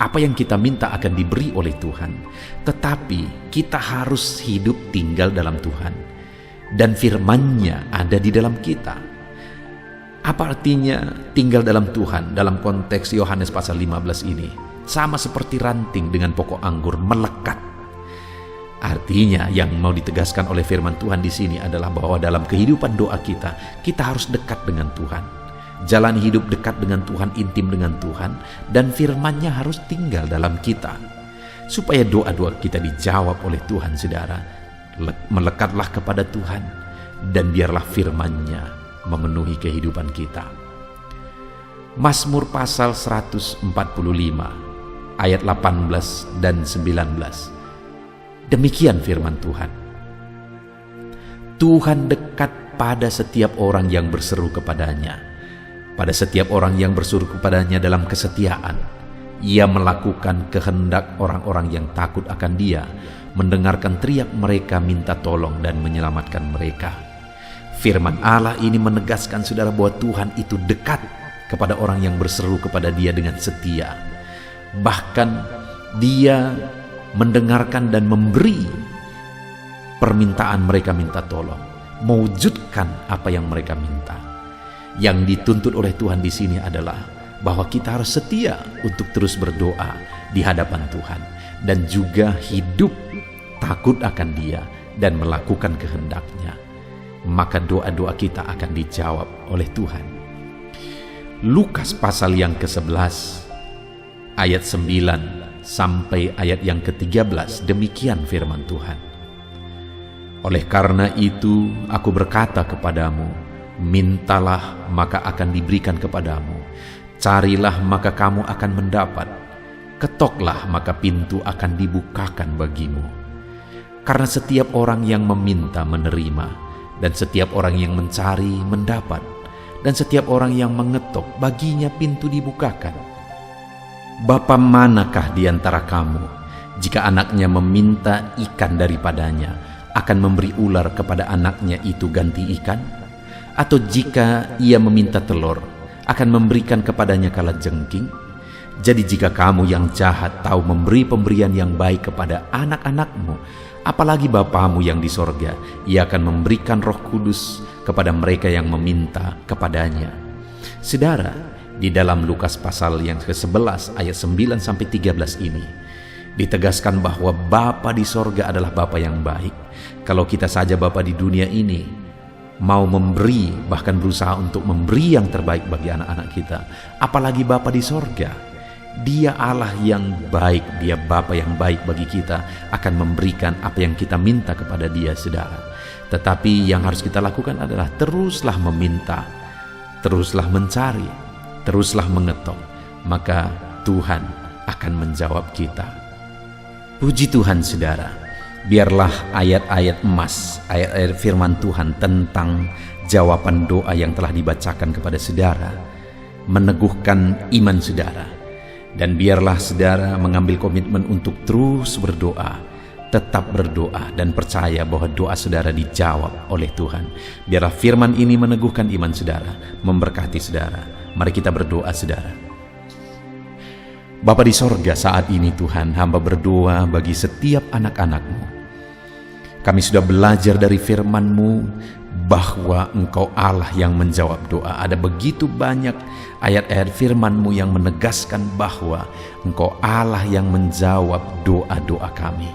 Apa yang kita minta akan diberi oleh Tuhan. Tetapi kita harus hidup tinggal dalam Tuhan. Dan firman-Nya ada di dalam kita. Apa artinya tinggal dalam Tuhan dalam konteks Yohanes pasal 15 ini? Sama seperti ranting dengan pokok anggur melekat. Artinya yang mau ditegaskan oleh firman Tuhan di sini adalah bahwa dalam kehidupan doa kita harus dekat dengan Tuhan. Jalan hidup dekat dengan Tuhan, intim dengan Tuhan, dan firman-Nya harus tinggal dalam kita. Supaya doa-doa kita dijawab oleh Tuhan, saudara, melekatlah kepada Tuhan, dan biarlah firman-Nya memenuhi kehidupan kita. Mazmur pasal 145 ayat 18 dan 19. Demikian firman Tuhan. "Tuhan dekat pada setiap orang yang berseru kepadanya. Pada setiap orang yang berseru kepadanya dalam kesetiaan. Ia melakukan kehendak orang-orang yang takut akan Dia, mendengarkan teriak mereka minta tolong dan menyelamatkan mereka." Firman Allah ini menegaskan, saudara, bahwa Tuhan itu dekat kepada orang yang berseru kepada Dia dengan setia. Bahkan Dia mendengarkan dan memberi permintaan mereka minta tolong, mewujudkan apa yang mereka minta. Yang dituntut oleh Tuhan di sini adalah bahwa kita harus setia untuk terus berdoa di hadapan Tuhan, dan juga hidup takut akan Dia dan melakukan kehendak-Nya. Maka doa-doa kita akan dijawab oleh Tuhan. Lukas pasal yang ke-11 ayat 9 sampai ayat yang ke-13, demikian firman Tuhan. "Oleh karena itu aku berkata kepadamu, mintalah maka akan diberikan kepadamu, carilah maka kamu akan mendapat, ketoklah maka pintu akan dibukakan bagimu. Karena setiap orang yang meminta menerima, dan setiap orang yang mencari mendapat, dan setiap orang yang mengetok baginya pintu dibukakan. Bapa manakah di antara kamu, jika anaknya meminta ikan daripadanya, akan memberi ular kepada anaknya itu ganti ikan? Atau jika ia meminta telur, akan memberikan kepadanya kalajengking? Jadi jika kamu yang jahat tahu memberi pemberian yang baik kepada anak-anakmu, apalagi Bapamu yang di sorga, ia akan memberikan Roh Kudus kepada mereka yang meminta kepadanya. Saudara, di dalam Lukas pasal yang ke-11 ayat 9-13 ini, ditegaskan bahwa Bapa di sorga adalah Bapa yang baik. Kalau kita saja Bapa di dunia ini mau memberi, bahkan berusaha untuk memberi yang terbaik bagi anak-anak kita, apalagi Bapa di sorga. Dia Allah yang baik, Dia Bapa yang baik bagi kita, akan memberikan apa yang kita minta kepada Dia, saudara. Tetapi yang harus kita lakukan adalah teruslah meminta, teruslah mencari, teruslah mengetok, maka Tuhan akan menjawab kita. Puji Tuhan, saudara. Biarlah ayat-ayat emas, ayat-ayat firman Tuhan tentang jawaban doa yang telah dibacakan kepada saudara meneguhkan iman saudara. Dan biarlah saudara mengambil komitmen untuk terus berdoa, tetap berdoa dan percaya bahwa doa saudara dijawab oleh Tuhan. Biarlah firman ini meneguhkan iman saudara, memberkati saudara. Mari kita berdoa, saudara. Bapa di sorga, saat ini Tuhan, hamba berdoa bagi setiap anak-anak-Mu. Kami sudah belajar dari firman-Mu bahwa Engkau Allah yang menjawab doa. Ada begitu banyak ayat-ayat firman-Mu yang menegaskan bahwa Engkau Allah yang menjawab doa-doa kami.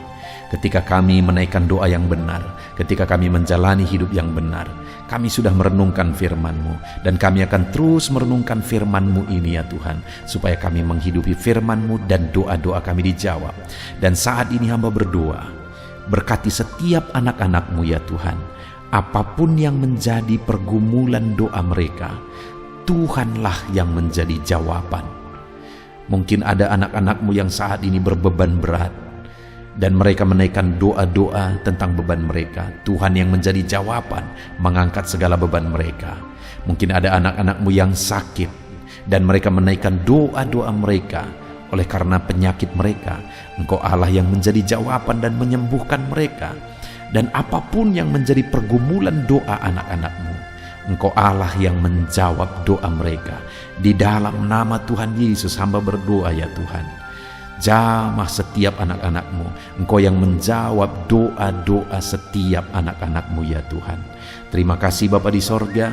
Ketika kami menaikkan doa yang benar, ketika kami menjalani hidup yang benar, kami sudah merenungkan firman-Mu, dan kami akan terus merenungkan firman-Mu ini ya Tuhan, supaya kami menghidupi firman-Mu dan doa-doa kami dijawab. Dan saat ini hamba berdoa, berkati setiap anak-anak-Mu ya Tuhan, apapun yang menjadi pergumulan doa mereka, Tuhanlah yang menjadi jawaban. Mungkin ada anak-anak-Mu yang saat ini berbeban berat, dan mereka menaikkan doa-doa tentang beban mereka. Tuhan yang menjadi jawaban, mengangkat segala beban mereka. Mungkin ada anak-anak-Mu yang sakit, dan mereka menaikkan doa-doa mereka oleh karena penyakit mereka. Engkau Allah yang menjadi jawaban dan menyembuhkan mereka. Dan apapun yang menjadi pergumulan doa anak-anak-Mu, Engkau Allah yang menjawab doa mereka. Di dalam nama Tuhan Yesus hamba berdoa ya Tuhan, jamah setiap anak-anak-Mu. Engkau yang menjawab doa-doa setiap anak-anak-Mu ya Tuhan. Terima kasih Bapa di sorga.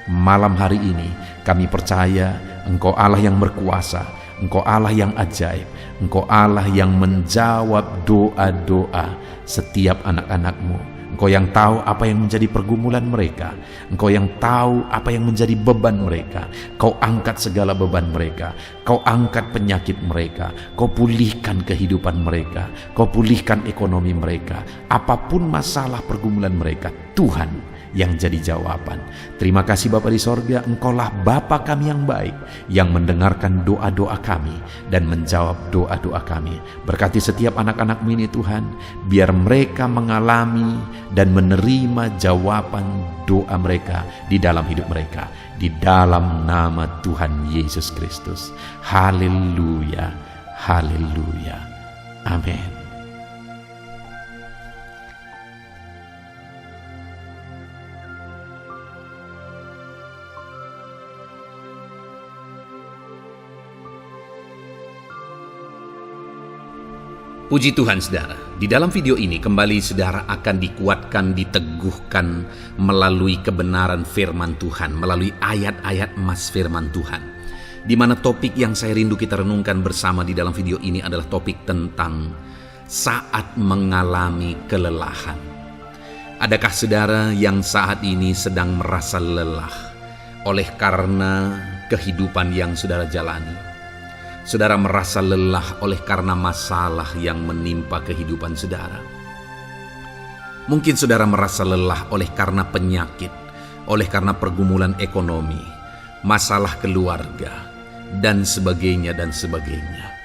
Malam hari ini kami percaya Engkau Allah yang berkuasa, Engkau Allah yang ajaib, Engkau Allah yang menjawab doa-doa setiap anak-anak-Mu. Engkau yang tahu apa yang menjadi pergumulan mereka. Engkau yang tahu apa yang menjadi beban mereka. Kau angkat segala beban mereka. Kau angkat penyakit mereka. Kau pulihkan kehidupan mereka. Kau pulihkan ekonomi mereka. Apapun masalah pergumulan mereka, Tuhan yang jadi jawaban. Terima kasih Bapa di sorga, Engkaulah Bapa kami yang baik, yang mendengarkan doa-doa kami dan menjawab doa-doa kami. Berkati setiap anak-anak-Mu ini Tuhan, biar mereka mengalami dan menerima jawaban doa mereka di dalam hidup mereka, di dalam nama Tuhan Yesus Kristus. Haleluya, haleluya, amin. Puji Tuhan saudara, di dalam video ini kembali saudara akan dikuatkan, diteguhkan melalui kebenaran firman Tuhan, melalui ayat-ayat emas firman Tuhan. Di mana topik yang saya rindu kita renungkan bersama di dalam video ini adalah topik tentang saat mengalami kelelahan. Adakah saudara yang saat ini sedang merasa lelah oleh karena kehidupan yang saudara jalani? Saudara merasa lelah oleh karena masalah yang menimpa kehidupan saudara. Mungkin saudara merasa lelah oleh karena penyakit, oleh karena pergumulan ekonomi, masalah keluarga, dan sebagainya dan sebagainya.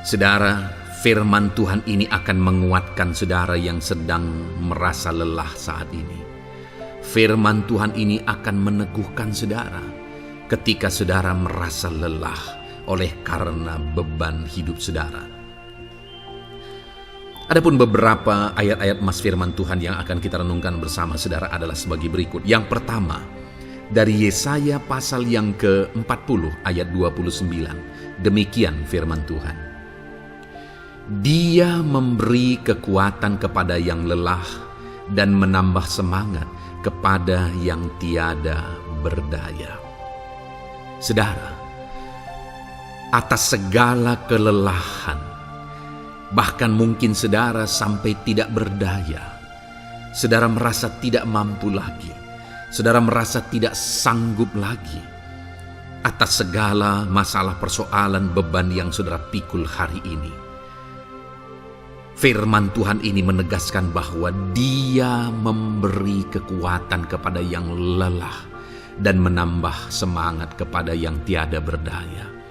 Saudara, firman Tuhan ini akan menguatkan saudara yang sedang merasa lelah saat ini. Firman Tuhan ini akan meneguhkan saudara ketika saudara merasa lelah oleh karena beban hidup saudara. Adapun beberapa ayat-ayat emas firman Tuhan yang akan kita renungkan bersama saudara adalah sebagai berikut. Yang pertama, dari Yesaya pasal yang ke-40 ayat 29. Demikian firman Tuhan. Dia memberi kekuatan kepada yang lelah dan menambah semangat kepada yang tiada berdaya. Saudara, atas segala kelelahan, bahkan mungkin saudara sampai tidak berdaya, saudara merasa tidak mampu lagi, saudara merasa tidak sanggup lagi, atas segala masalah persoalan beban yang saudara pikul hari ini, firman Tuhan ini menegaskan bahwa Dia memberi kekuatan kepada yang lelah dan menambah semangat kepada yang tiada berdaya.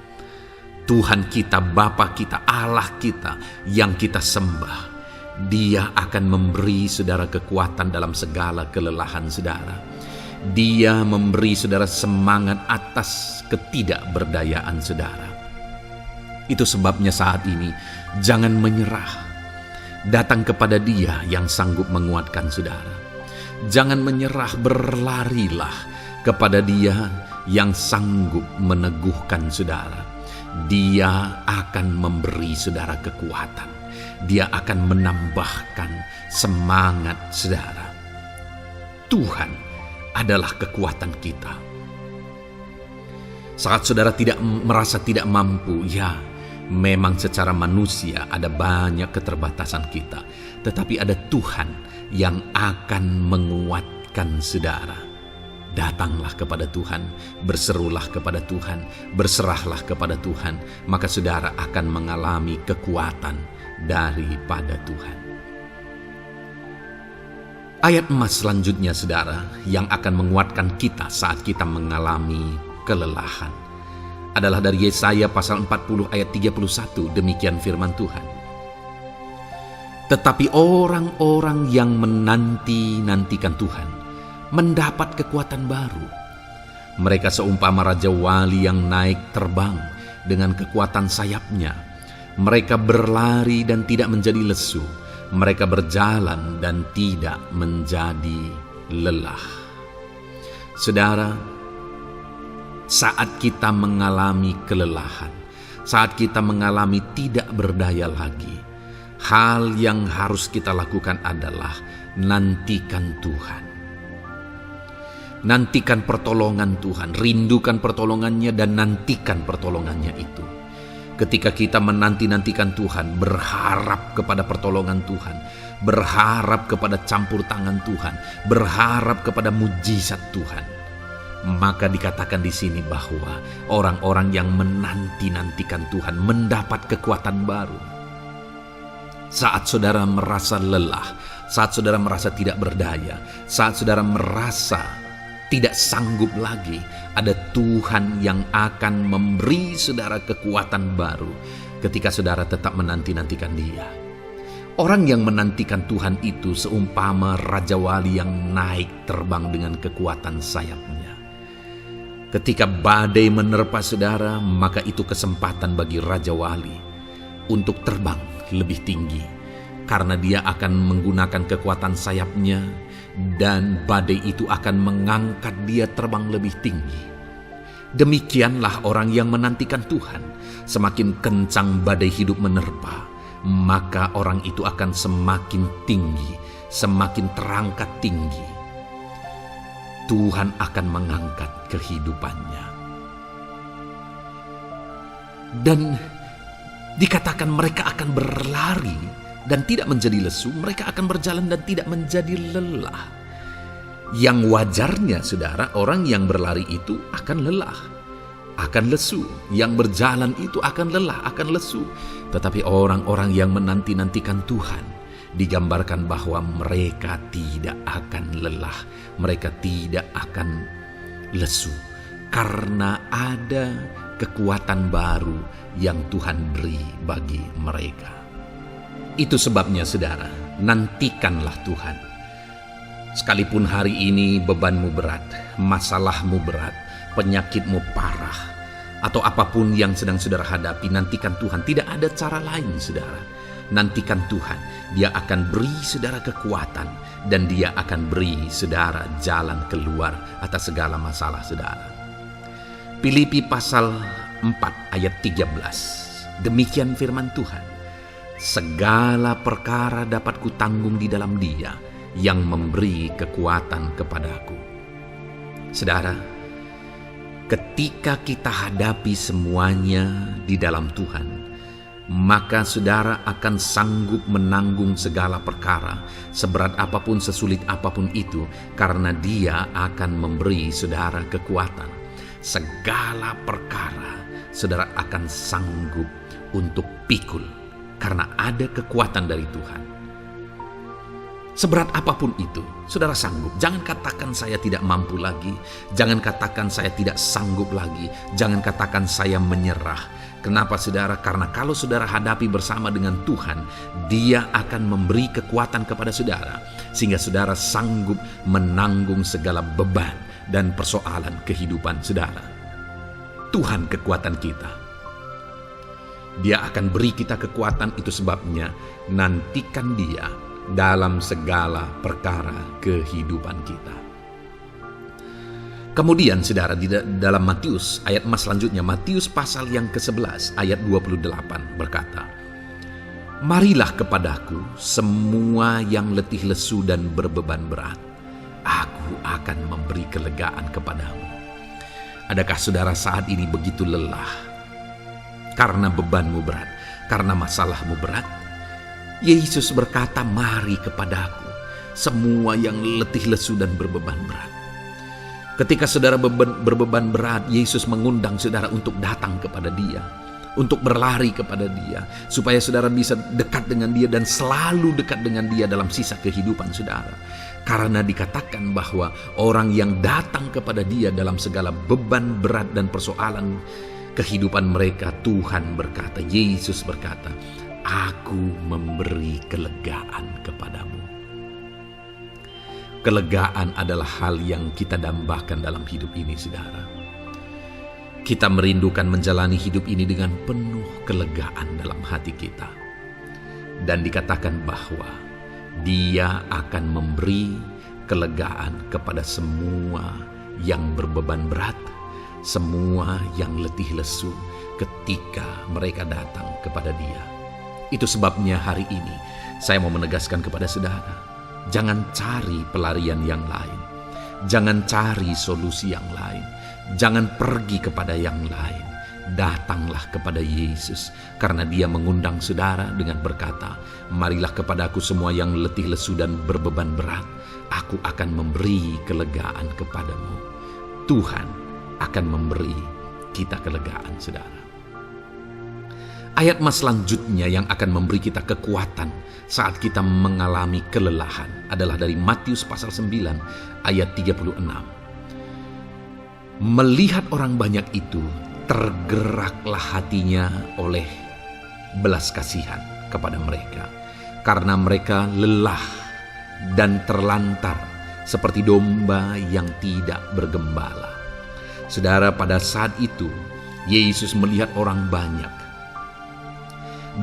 Tuhan kita, Bapa kita, Allah kita yang kita sembah, Dia akan memberi saudara kekuatan dalam segala kelelahan saudara. Dia memberi saudara semangat atas ketidakberdayaan saudara. Itu sebabnya saat ini jangan menyerah. Datang kepada Dia yang sanggup menguatkan saudara. Jangan menyerah, berlarilah kepada Dia yang sanggup meneguhkan saudara. Dia akan memberi saudara kekuatan. Dia akan menambahkan semangat saudara. Tuhan adalah kekuatan kita. Saat saudara merasa tidak mampu, ya memang secara manusia ada banyak keterbatasan kita. Tetapi ada Tuhan yang akan menguatkan saudara. Datanglah kepada Tuhan, berserulah kepada Tuhan, berserahlah kepada Tuhan, maka saudara akan mengalami kekuatan daripada Tuhan. Ayat emas selanjutnya saudara yang akan menguatkan kita saat kita mengalami kelelahan adalah dari Yesaya pasal 40 ayat 31. Demikian firman Tuhan. Tetapi orang-orang yang menanti-nantikan Tuhan mendapat kekuatan baru. Mereka seumpama Raja Wali yang naik terbang dengan kekuatan sayapnya. Mereka berlari dan tidak menjadi lesu. Mereka berjalan dan tidak menjadi lelah. Saudara, saat kita mengalami kelelahan, saat kita mengalami tidak berdaya lagi, hal yang harus kita lakukan adalah nantikan Tuhan. Nantikan pertolongan Tuhan, rindukan pertolongannya dan nantikan pertolongannya itu. Ketika kita menanti-nantikan Tuhan, berharap kepada pertolongan Tuhan, berharap kepada campur tangan Tuhan, berharap kepada mujizat Tuhan, maka dikatakan di sini bahwa orang-orang yang menanti-nantikan Tuhan mendapat kekuatan baru. Saat saudara merasa lelah, saat saudara merasa tidak berdaya, saat saudara merasa tidak sanggup lagi, ada Tuhan yang akan memberi saudara kekuatan baru ketika saudara tetap menanti-nantikan Dia. Orang yang menantikan Tuhan itu seumpama Raja Wali yang naik terbang dengan kekuatan sayapnya. Ketika badai menerpa saudara, maka itu kesempatan bagi Raja Wali untuk terbang lebih tinggi, karena dia akan menggunakan kekuatan sayapnya dan badai itu akan mengangkat dia terbang lebih tinggi. Demikianlah orang yang menantikan Tuhan. Semakin kencang badai hidup menerpa, maka orang itu akan semakin tinggi, semakin terangkat tinggi. Tuhan akan mengangkat kehidupannya. Dan dikatakan mereka akan berlari dan tidak menjadi lesu, mereka akan berjalan dan tidak menjadi lelah. Yang wajarnya saudara, orang yang berlari itu akan lelah, akan lesu. Yang berjalan itu akan lelah, akan lesu. Tetapi orang-orang yang menanti-nantikan Tuhan, digambarkan bahwa mereka tidak akan lelah, mereka tidak akan lesu, karena ada kekuatan baru yang Tuhan beri bagi mereka. Itu sebabnya saudara, nantikanlah Tuhan. Sekalipun hari ini bebanmu berat, masalahmu berat, penyakitmu parah, atau apapun yang sedang saudara hadapi, nantikan Tuhan. Tidak ada cara lain saudara. Nantikan Tuhan, Dia akan beri saudara kekuatan, dan Dia akan beri saudara jalan keluar atas segala masalah saudara. Filipi pasal 4 ayat 13. Demikian firman Tuhan. Segala perkara dapat kutanggung di dalam Dia yang memberi kekuatan kepadaku. Saudara, ketika kita hadapi semuanya di dalam Tuhan, maka saudara akan sanggup menanggung segala perkara, seberat apapun, sesulit apapun itu, karena Dia akan memberi saudara kekuatan. Segala perkara saudara akan sanggup untuk pikul, karena ada kekuatan dari Tuhan. Seberat apapun itu, saudara sanggup. Jangan katakan saya tidak mampu lagi. Jangan katakan saya tidak sanggup lagi. Jangan katakan saya menyerah. Kenapa saudara? Karena kalau saudara hadapi bersama dengan Tuhan, Dia akan memberi kekuatan kepada saudara, sehingga saudara sanggup menanggung segala beban dan persoalan kehidupan saudara. Tuhan kekuatan kita. Dia akan beri kita kekuatan, itu sebabnya nantikan Dia dalam segala perkara kehidupan kita. Kemudian saudara, di dalam Matius ayat selanjutnya, Matius pasal yang ke-11 ayat 28 berkata, marilah kepadaku semua yang letih lesu dan berbeban berat, aku akan memberi kelegaan kepadamu. Adakah saudara saat ini begitu lelah karena bebanmu berat, karena masalahmu berat? Yesus berkata, mari kepadaku semua yang letih lesu dan berbeban berat. Ketika saudara berbeban berat, Yesus mengundang saudara untuk datang kepada Dia, untuk berlari kepada Dia, supaya saudara bisa dekat dengan Dia dan selalu dekat dengan Dia dalam sisa kehidupan saudara. Karena dikatakan bahwa orang yang datang kepada Dia dalam segala beban berat dan persoalan kehidupan mereka, Tuhan berkata, Yesus berkata, aku memberi kelegaan kepadamu. Kelegaan adalah hal yang kita dambakan dalam hidup ini, saudara. Kita merindukan menjalani hidup ini dengan penuh kelegaan dalam hati kita. Dan dikatakan bahwa Dia akan memberi kelegaan kepada semua yang berbeban berat, semua yang letih lesu ketika mereka datang kepada Dia. Itu sebabnya hari ini saya mau menegaskan kepada saudara, jangan cari pelarian yang lain. Jangan cari solusi yang lain. Jangan pergi kepada yang lain. Datanglah kepada Yesus, karena Dia mengundang saudara dengan berkata, marilah kepadaku semua yang letih lesu dan berbeban berat, aku akan memberi kelegaan kepadamu. Tuhan akan memberi kita kelegaan, saudara. Ayat selanjutnya yang akan memberi kita kekuatan saat kita mengalami kelelahan adalah dari Matius pasal 9 ayat 36. Melihat orang banyak itu, tergeraklah hatinya oleh belas kasihan kepada mereka, karena mereka lelah dan terlantar seperti domba yang tidak bergembala. Saudara, pada saat itu Yesus melihat orang banyak.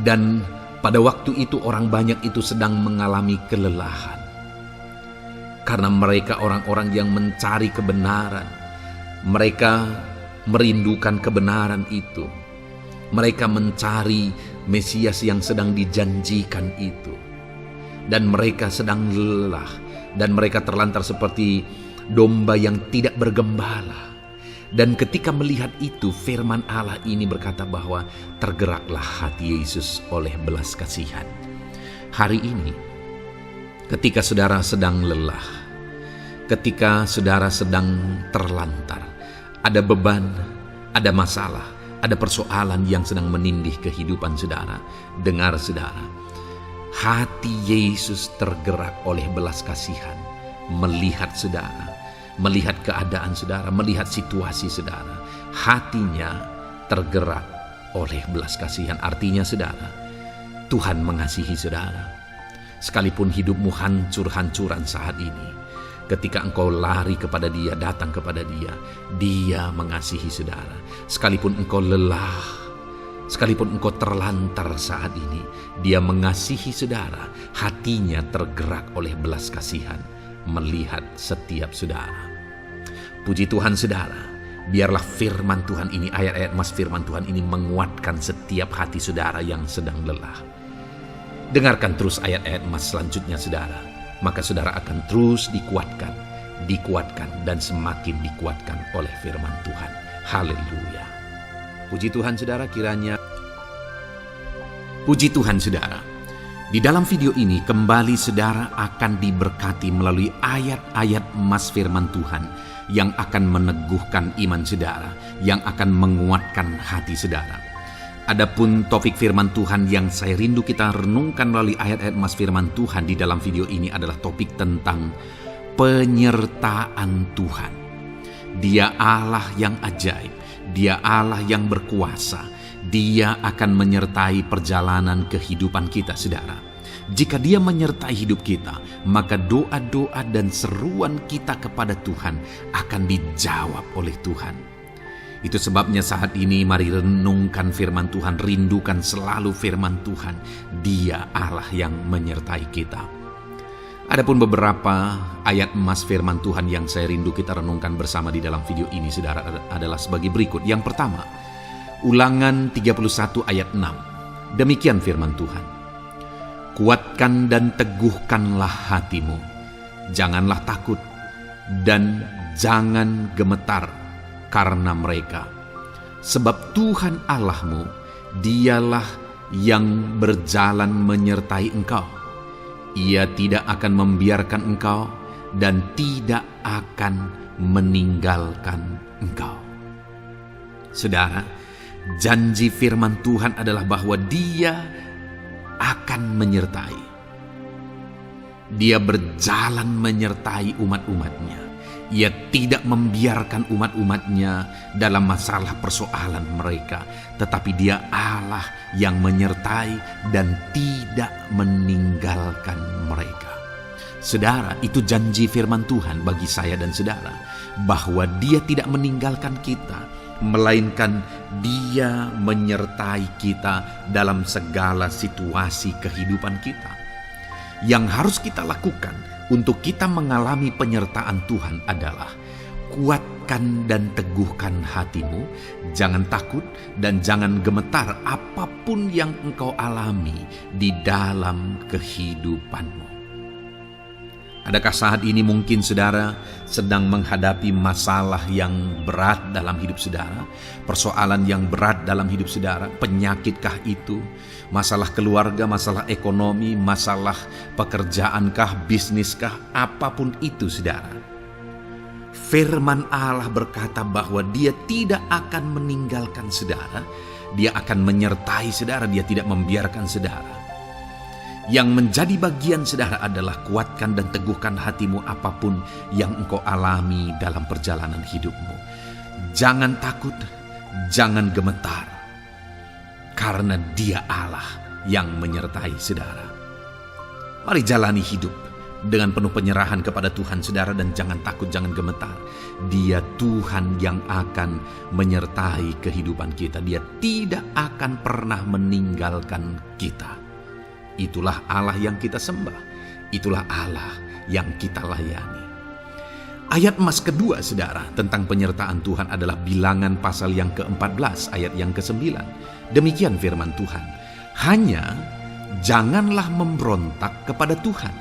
Dan pada waktu itu orang banyak itu sedang mengalami kelelahan. Karena mereka orang-orang yang mencari kebenaran. Mereka merindukan kebenaran itu. Mereka mencari Mesias yang sedang dijanjikan itu. Dan mereka sedang lelah. Dan mereka terlantar seperti domba yang tidak bergembala. Dan ketika melihat itu, firman Allah ini berkata bahwa tergeraklah hati Yesus oleh belas kasihan. Hari ini, ketika saudara sedang lelah, ketika saudara sedang terlantar, ada beban, ada masalah, ada persoalan yang sedang menindih kehidupan saudara, dengar saudara, hati Yesus tergerak oleh belas kasihan, melihat saudara, melihat keadaan saudara, melihat situasi saudara. Hatinya tergerak oleh belas kasihan. Artinya saudara, Tuhan mengasihi saudara. Sekalipun hidupmu hancur-hancuran saat ini, ketika engkau lari kepada Dia, datang kepada Dia, Dia mengasihi saudara. Sekalipun engkau lelah, Sekalipun engkau terlantar saat ini, Dia mengasihi saudara. Hatinya tergerak oleh belas kasihan melihat setiap saudara. Puji Tuhan saudara, biarlah firman Tuhan ini, ayat-ayat Mas firman Tuhan ini menguatkan setiap hati saudara yang sedang lelah. Dengarkan terus ayat-ayat Mas selanjutnya saudara, maka saudara akan terus dikuatkan, dan semakin dikuatkan oleh firman Tuhan. Haleluya. Puji Tuhan saudara, Puji Tuhan saudara, di dalam video ini kembali saudara akan diberkati melalui ayat-ayat Mas firman Tuhan yang akan meneguhkan iman saudara, yang akan menguatkan hati saudara. Adapun topik firman Tuhan yang saya rindu kita renungkan melalui ayat-ayat Mas firman Tuhan di dalam video ini adalah topik tentang penyertaan Tuhan. Dia Allah yang ajaib, Dia Allah yang berkuasa. Dia akan menyertai perjalanan kehidupan kita saudara. Jika Dia menyertai hidup kita, maka doa-doa dan seruan kita kepada Tuhan akan dijawab oleh Tuhan. Itu sebabnya saat ini mari renungkan firman Tuhan, rindukan selalu firman Tuhan. Dia Allah yang menyertai kita. Adapun beberapa ayat emas firman Tuhan yang saya rindu kita renungkan bersama di dalam video ini saudara adalah sebagai berikut. Yang pertama, Ulangan 31 ayat 6. Demikian firman Tuhan. Kuatkan dan teguhkanlah hatimu. Janganlah takut dan jangan gemetar karena mereka. Sebab Tuhan Allahmu, Dialah yang berjalan menyertai engkau. Ia tidak akan membiarkan engkau dan tidak akan meninggalkan engkau. Saudara, janji firman Tuhan adalah bahwa Dia akan menyertai. Dia berjalan menyertai umat-umatnya. Ia tidak membiarkan umat-umatnya dalam masalah persoalan mereka. Tetapi Dia Allah yang menyertai dan tidak meninggalkan mereka. Saudara, itu janji firman Tuhan bagi saya dan saudara. Bahwa Dia tidak meninggalkan kita, melainkan Dia menyertai kita dalam segala situasi kehidupan kita. Yang harus kita lakukan untuk kita mengalami penyertaan Tuhan adalah kuatkan dan teguhkan hatimu, jangan takut dan jangan gemetar apapun yang engkau alami di dalam kehidupanmu. Adakah saat ini mungkin saudara sedang menghadapi masalah yang berat dalam hidup saudara? Persoalan yang berat dalam hidup saudara? Penyakitkah itu? Masalah keluarga, masalah ekonomi, masalah pekerjaankah, bisniskah? Apapun itu saudara. Firman Allah berkata bahwa Dia tidak akan meninggalkan saudara. Dia akan menyertai saudara, Dia tidak membiarkan saudara. Yang menjadi bagian saudara adalah kuatkan dan teguhkan hatimu apapun yang engkau alami dalam perjalanan hidupmu. Jangan takut, jangan gemetar, karena Dia Allah yang menyertai saudara. Mari jalani hidup dengan penuh penyerahan kepada Tuhan saudara, dan jangan takut, jangan gemetar. Dia Tuhan yang akan menyertai kehidupan kita. Dia tidak akan pernah meninggalkan kita. Itulah Allah yang kita sembah. Itulah Allah yang kita layani. Ayat emas kedua saudara tentang penyertaan Tuhan adalah Bilangan pasal yang ke-14 ayat yang ke-9. Demikian firman Tuhan. Hanya janganlah memberontak kepada Tuhan.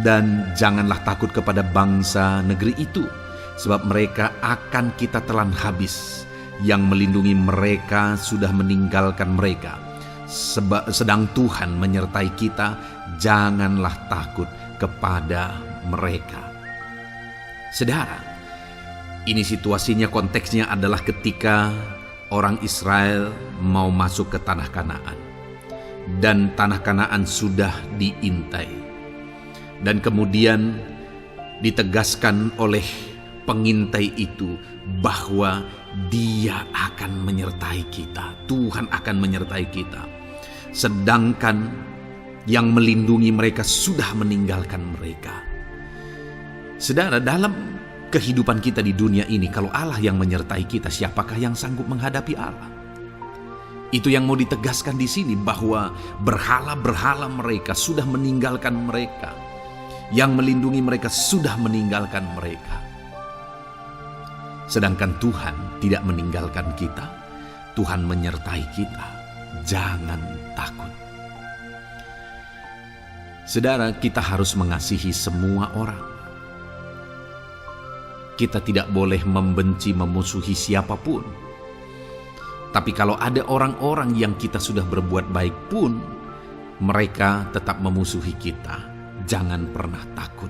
Dan janganlah takut kepada bangsa negeri itu. Sebab mereka akan kita telan habis. Yang melindungi mereka sudah meninggalkan mereka. Sedang Tuhan menyertai kita, janganlah takut kepada mereka. Saudara, ini situasinya, konteksnya adalah ketika orang Israel mau masuk ke tanah Kanaan. Dan tanah Kanaan sudah diintai. Dan kemudian ditegaskan oleh pengintai itu bahwa Dia akan menyertai kita. Tuhan akan menyertai kita. Sedangkan yang melindungi mereka sudah meninggalkan mereka. Saudara, dalam kehidupan kita di dunia ini, kalau Allah yang menyertai kita, siapakah yang sanggup menghadapi Allah? Itu yang mau ditegaskan di sini, bahwa berhala-berhala mereka sudah meninggalkan mereka. Yang melindungi mereka sudah meninggalkan mereka. Sedangkan Tuhan tidak meninggalkan kita. Tuhan menyertai kita. Jangan takut. Saudara, kita harus mengasihi semua orang. Kita tidak boleh membenci, memusuhi siapapun. Tapi kalau ada orang-orang yang kita sudah berbuat baik pun, mereka tetap memusuhi kita. Jangan pernah takut.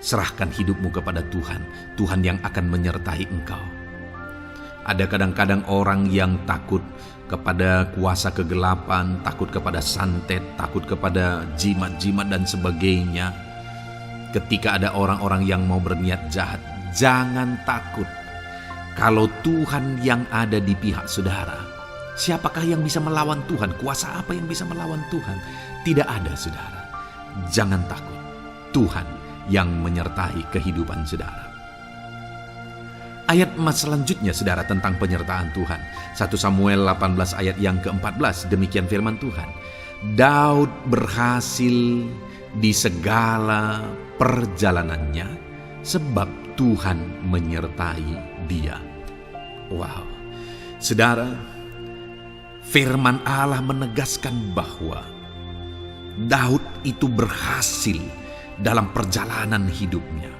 Serahkan hidupmu kepada Tuhan. Tuhan yang akan menyertai engkau. Ada kadang-kadang orang yang takut kepada kuasa kegelapan, takut kepada santet, takut kepada jimat-jimat dan sebagainya. Ketika ada orang-orang yang mau berniat jahat, jangan takut. Kalau Tuhan yang ada di pihak saudara, siapakah yang bisa melawan Tuhan? Kuasa apa yang bisa melawan Tuhan? Tidak ada, saudara. Jangan takut. Tuhan yang menyertai kehidupan saudara. Ayat emas selanjutnya, saudara, tentang penyertaan Tuhan. 1 Samuel 18 ayat yang ke-14, demikian firman Tuhan. Daud berhasil di segala perjalanannya sebab Tuhan menyertai dia. Wow, saudara, firman Allah menegaskan bahwa Daud itu berhasil dalam perjalanan hidupnya.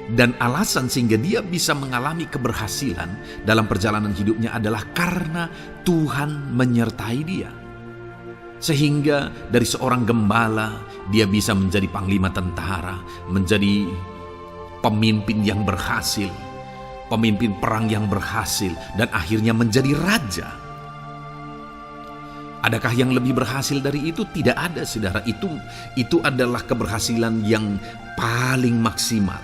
Dan alasan sehingga dia bisa mengalami keberhasilan dalam perjalanan hidupnya adalah karena Tuhan menyertai dia. Sehingga dari seorang gembala, dia bisa menjadi panglima tentara, menjadi pemimpin yang berhasil, pemimpin perang yang berhasil, dan akhirnya menjadi raja. Adakah yang lebih berhasil dari itu? Tidak ada, saudara. Itu adalah keberhasilan yang paling maksimal.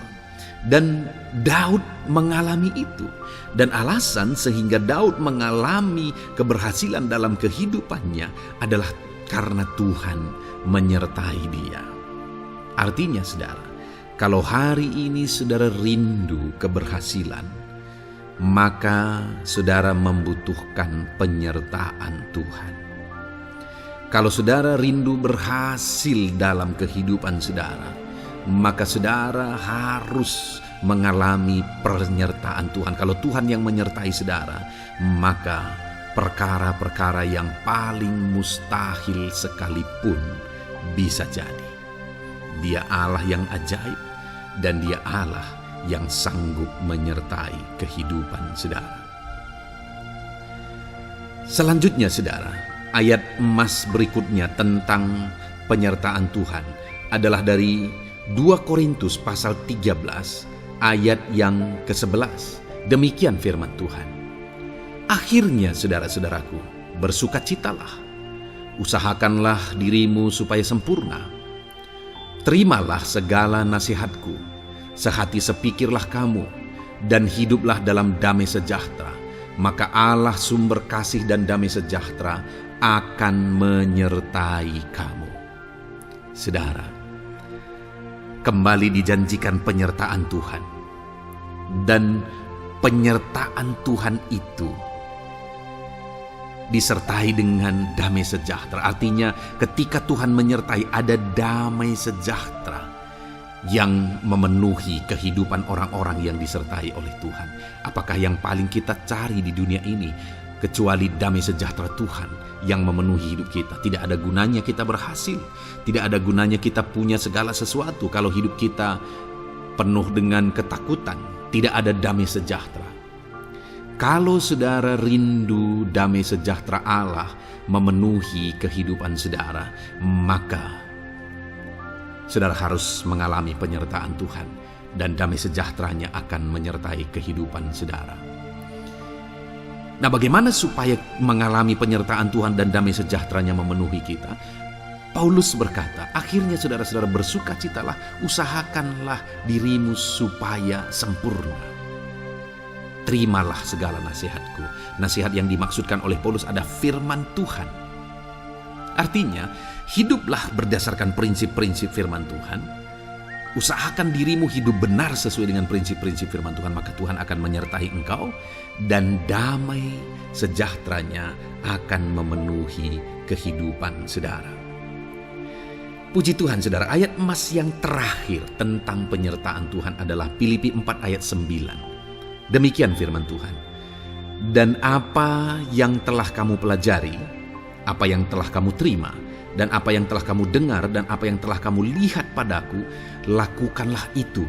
Dan Daud mengalami itu. Dan alasan sehingga Daud mengalami keberhasilan dalam kehidupannya adalah karena Tuhan menyertai dia. Artinya, saudara, kalau hari ini saudara rindu keberhasilan, maka saudara membutuhkan penyertaan Tuhan. Kalau saudara rindu berhasil dalam kehidupan saudara, maka saudara harus mengalami penyertaan Tuhan. Kalau Tuhan yang menyertai saudara, maka perkara-perkara yang paling mustahil sekalipun bisa jadi. Dia Allah yang ajaib, dan Dia Allah yang sanggup menyertai kehidupan saudara. Selanjutnya, saudara, ayat emas berikutnya tentang penyertaan Tuhan adalah dari 2 Korintus pasal 13 ayat yang ke-11. Demikian firman Tuhan. Akhirnya, saudara-saudaraku, bersukacitalah. Usahakanlah dirimu supaya sempurna. Terimalah segala nasihatku. Sehati sepikirlah kamu, dan hiduplah dalam damai sejahtera. Maka Allah sumber kasih dan damai sejahtera akan menyertai kamu. Saudara, kembali dijanjikan penyertaan Tuhan. Dan penyertaan Tuhan itu disertai dengan damai sejahtera. Artinya ketika Tuhan menyertai, ada damai sejahtera yang memenuhi kehidupan orang-orang yang disertai oleh Tuhan. Apakah yang paling kita cari di dunia ini kecuali damai sejahtera Tuhan yang memenuhi hidup kita? Tidak ada gunanya kita berhasil, tidak ada gunanya kita punya segala sesuatu kalau hidup kita penuh dengan ketakutan, tidak ada damai sejahtera. Kalau saudara rindu damai sejahtera Allah memenuhi kehidupan saudara, maka saudara harus mengalami penyertaan Tuhan, dan damai sejahteranya akan menyertai kehidupan saudara. Nah, bagaimana supaya mengalami penyertaan Tuhan dan damai sejahteranya memenuhi kita? Paulus berkata, akhirnya saudara-saudara bersukacitalah, usahakanlah dirimu supaya sempurna. Terimalah segala nasihatku. Nasihat yang dimaksudkan oleh Paulus ada firman Tuhan. Artinya, hiduplah berdasarkan prinsip-prinsip firman Tuhan. usahakan dirimu hidup benar sesuai dengan prinsip-prinsip firman Tuhan, maka Tuhan akan menyertai engkau dan damai sejahteranya akan memenuhi kehidupan saudara. Puji Tuhan saudara, ayat emas yang terakhir tentang penyertaan Tuhan adalah Filipi 4 ayat 9. Demikian firman Tuhan. Dan apa yang telah kamu pelajari, apa yang telah kamu terima, dan apa yang telah kamu dengar, dan apa yang telah kamu lihat padaku, lakukanlah itu.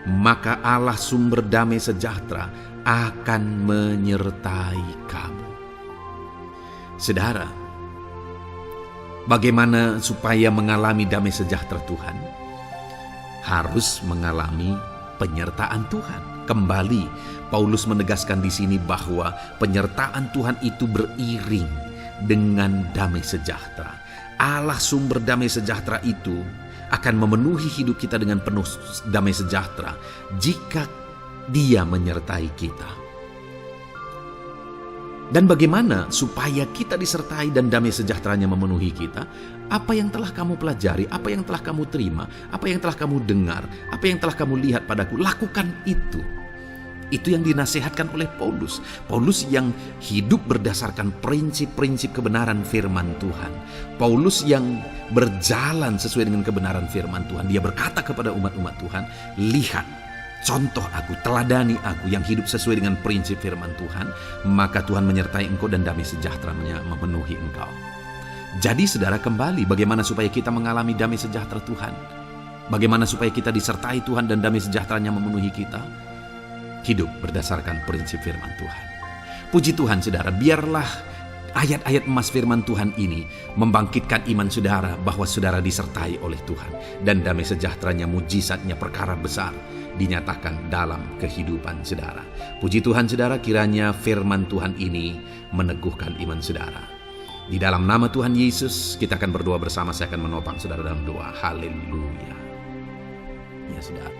Maka Allah sumber damai sejahtera akan menyertai kamu. Saudara, bagaimana supaya mengalami damai sejahtera Tuhan? Harus mengalami penyertaan Tuhan. Kembali, Paulus menegaskan di sini bahwa penyertaan Tuhan itu beriring dengan damai sejahtera. Allah sumber damai sejahtera itu akan memenuhi hidup kita dengan penuh damai sejahtera jika Dia menyertai kita. Dan bagaimana supaya kita disertai dan damai sejahteranya memenuhi kita? Apa yang telah kamu pelajari, apa yang telah kamu terima, apa yang telah kamu dengar, apa yang telah kamu lihat padaku, lakukan itu. Itu yang dinasihatkan oleh Paulus. Paulus yang hidup berdasarkan prinsip-prinsip kebenaran firman Tuhan. Paulus yang berjalan sesuai dengan kebenaran firman Tuhan. Dia berkata kepada umat-umat Tuhan, lihat, contoh aku, teladani aku yang hidup sesuai dengan prinsip firman Tuhan, maka Tuhan menyertai engkau dan damai sejahteranya memenuhi engkau. Jadi saudara, kembali bagaimana supaya kita mengalami damai sejahtera Tuhan? Bagaimana supaya kita disertai Tuhan dan damai sejahteranya memenuhi kita? Hidup berdasarkan prinsip firman Tuhan. Puji Tuhan saudara, biarlah ayat-ayat emas firman Tuhan ini membangkitkan iman saudara bahwa saudara disertai oleh Tuhan. Dan damai sejahteranya, mujizatnya, perkara besar dinyatakan dalam kehidupan saudara. Puji Tuhan saudara, kiranya firman Tuhan ini meneguhkan iman saudara. Di dalam nama Tuhan Yesus, kita akan berdoa bersama. Saya akan menopang saudara dalam doa. Haleluya. Ya saudara.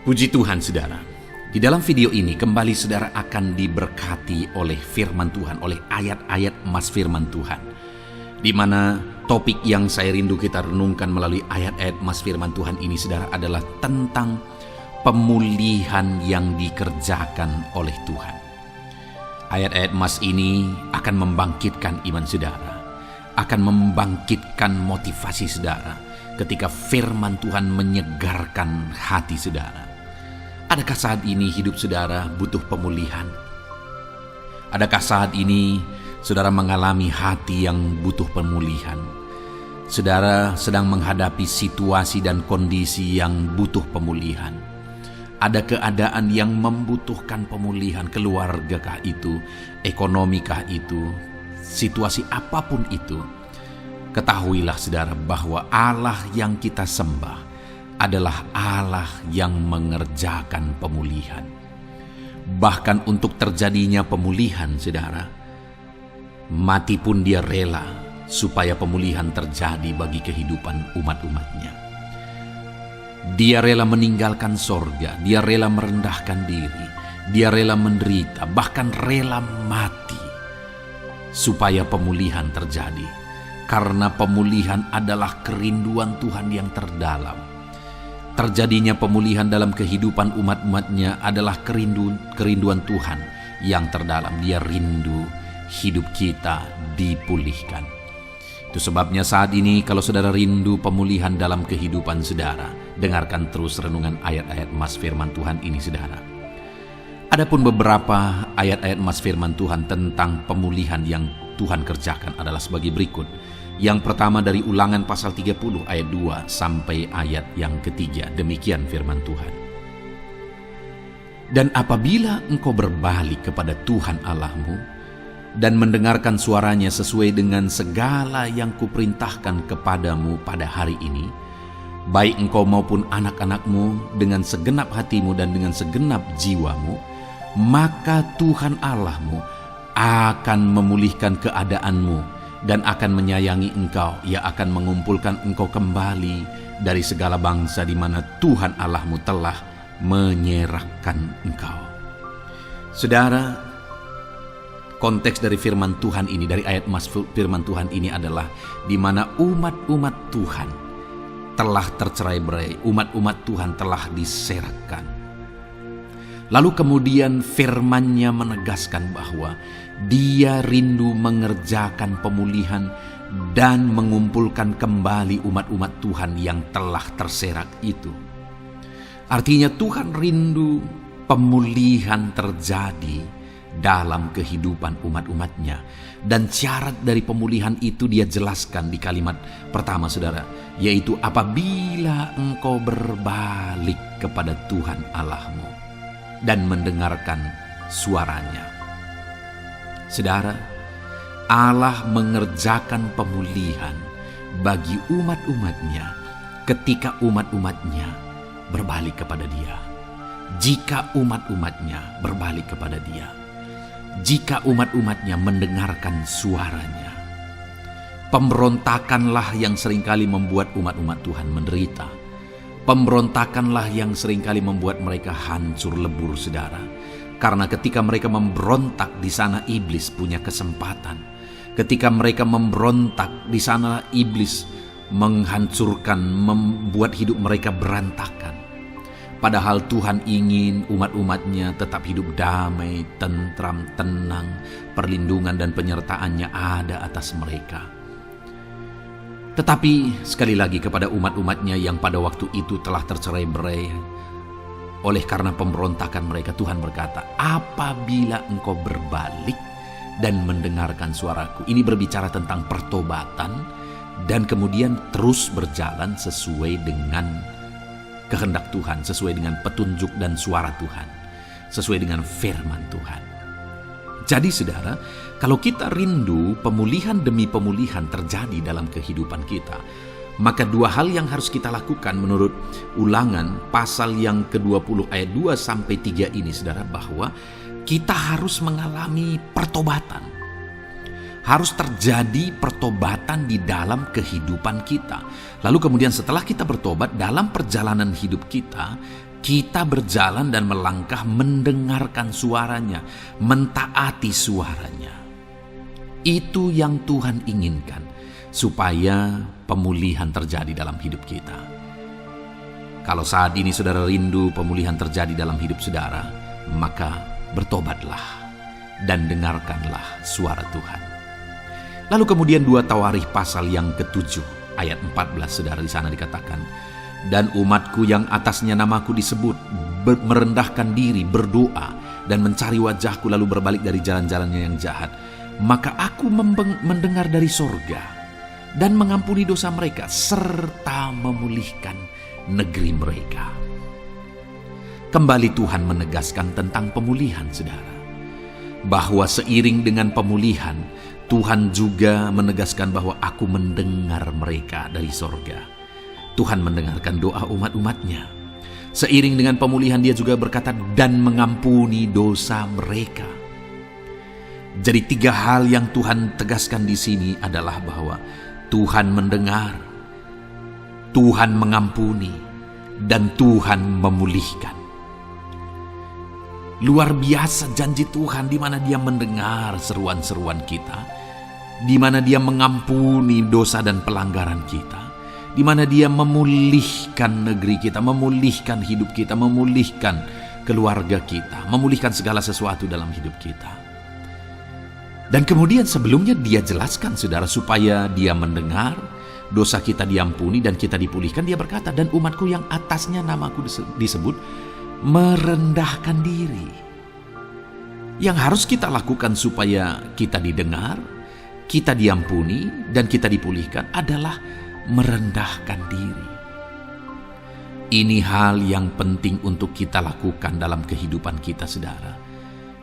Puji Tuhan saudara. Di dalam video ini kembali saudara akan diberkati oleh firman Tuhan, oleh ayat-ayat emas firman Tuhan. Di mana topik yang saya rindu kita renungkan melalui ayat-ayat emas firman Tuhan ini saudara adalah tentang pemulihan yang dikerjakan oleh Tuhan. Ayat-ayat emas ini akan membangkitkan iman saudara, akan membangkitkan motivasi saudara ketika firman Tuhan menyegarkan hati saudara. Adakah saat ini hidup saudara butuh pemulihan? Adakah saat ini saudara mengalami hati yang butuh pemulihan? Saudara sedang menghadapi situasi dan kondisi yang butuh pemulihan. Ada keadaan yang membutuhkan pemulihan, keluargakah itu, ekonomikah itu, situasi apapun itu. Ketahuilah saudara bahwa Allah yang kita sembah adalah Allah yang mengerjakan pemulihan. Bahkan untuk terjadinya pemulihan saudara, mati pun Dia rela supaya pemulihan terjadi bagi kehidupan umat-umatnya. Dia rela meninggalkan sorga, Dia rela merendahkan diri, Dia rela menderita, bahkan rela mati supaya pemulihan terjadi. Karena pemulihan adalah kerinduan Tuhan yang terdalam. Terjadinya pemulihan dalam kehidupan umat-umatnya adalah kerinduan Tuhan yang terdalam. Dia rindu hidup kita dipulihkan. Itu sebabnya saat ini kalau saudara rindu pemulihan dalam kehidupan saudara, dengarkan terus renungan ayat-ayat emas firman Tuhan ini saudara. Adapun beberapa ayat-ayat emas firman Tuhan tentang pemulihan yang Tuhan kerjakan adalah sebagai berikut. Yang pertama dari Ulangan pasal 30 ayat 2 sampai ayat yang ketiga. Demikian firman Tuhan. Dan apabila engkau berbalik kepada Tuhan Allahmu dan mendengarkan suaranya sesuai dengan segala yang kuperintahkan kepadamu pada hari ini, baik engkau maupun anak-anakmu dengan segenap hatimu dan dengan segenap jiwamu, maka Tuhan Allahmu akan memulihkan keadaanmu dan akan menyayangi engkau. Ia akan mengumpulkan engkau kembali dari segala bangsa di mana Tuhan Allahmu telah menyerahkan engkau. Saudara, konteks dari firman Tuhan ini, dari ayat emas firman Tuhan ini adalah di mana umat-umat Tuhan telah tercerai-berai, umat-umat Tuhan telah diserakkan. Lalu kemudian firman-Nya menegaskan bahwa Dia rindu mengerjakan pemulihan dan mengumpulkan kembali umat-umat Tuhan yang telah terserak itu. Artinya Tuhan rindu pemulihan terjadi dalam kehidupan umat-umatnya. Dan syarat dari pemulihan itu Dia jelaskan di kalimat pertama, saudara, yaitu apabila engkau berbalik kepada Tuhan Allahmu dan mendengarkan suaranya. Saudara, Allah mengerjakan pemulihan bagi umat-umatnya ketika umat-umatnya berbalik kepada Dia. Jika umat-umatnya berbalik kepada Dia, jika umat-umatnya mendengarkan suaranya. Pemberontakanlah yang seringkali membuat umat-umat Tuhan menderita. Pemberontakanlah yang seringkali membuat mereka hancur lebur, saudara. Karena ketika mereka memberontak, di sana iblis punya kesempatan. Ketika mereka memberontak, di sana iblis menghancurkan, membuat hidup mereka berantakan. Padahal Tuhan ingin umat-umatnya tetap hidup damai, tentram, tenang, perlindungan dan penyertaan-Nya ada atas mereka. Tetapi sekali lagi kepada umat-umatnya yang pada waktu itu telah tercerai-berai oleh karena pemberontakan mereka, Tuhan berkata, apabila engkau berbalik dan mendengarkan suaraku. Ini berbicara tentang pertobatan dan kemudian terus berjalan sesuai dengan kehendak Tuhan, sesuai dengan petunjuk dan suara Tuhan, sesuai dengan firman Tuhan. Jadi saudara, kalau kita rindu pemulihan demi pemulihan terjadi dalam kehidupan kita, maka dua hal yang harus kita lakukan menurut Ulangan pasal yang ke-20 ayat 2-3 ini, saudara, bahwa kita harus mengalami pertobatan. Harus terjadi pertobatan di dalam kehidupan kita. Lalu kemudian setelah kita bertobat, dalam perjalanan hidup kita, kita berjalan dan melangkah mendengarkan suaranya, mentaati suaranya. Itu yang Tuhan inginkan, supaya pemulihan terjadi dalam hidup kita. Kalau saat ini saudara rindu pemulihan terjadi dalam hidup saudara, maka bertobatlah dan dengarkanlah suara Tuhan. Lalu kemudian 2 Tawarikh pasal yang ke-7 ayat 14, saudara, di sana dikatakan, dan umatku yang atasnya namaku disebut merendahkan diri, berdoa dan mencari wajahku lalu berbalik dari jalan-jalannya yang jahat, maka aku mendengar dari sorga dan mengampuni dosa mereka serta memulihkan negeri mereka. Kembali Tuhan menegaskan tentang pemulihan, saudara, bahwa seiring dengan pemulihan Tuhan juga menegaskan bahwa aku mendengar mereka dari sorga. Tuhan mendengarkan doa umat-umatnya. Seiring dengan pemulihan Dia juga berkata dan mengampuni dosa mereka. Jadi 3 hal yang Tuhan tegaskan di sini adalah bahwa Tuhan mendengar, Tuhan mengampuni, dan Tuhan memulihkan. Luar biasa janji Tuhan, di mana Dia mendengar seruan-seruan kita, di mana Dia mengampuni dosa dan pelanggaran kita, di mana Dia memulihkan negeri kita, memulihkan hidup kita, memulihkan keluarga kita, memulihkan segala sesuatu dalam hidup kita. Dan kemudian sebelumnya Dia jelaskan, saudara, supaya Dia mendengar, dosa kita diampuni dan kita dipulihkan. Dia berkata, dan umatku yang atasnya namaku disebut merendahkan diri. Yang harus kita lakukan supaya kita didengar, kita diampuni, dan kita dipulihkan adalah merendahkan diri. Ini hal yang penting untuk kita lakukan dalam kehidupan kita, saudara,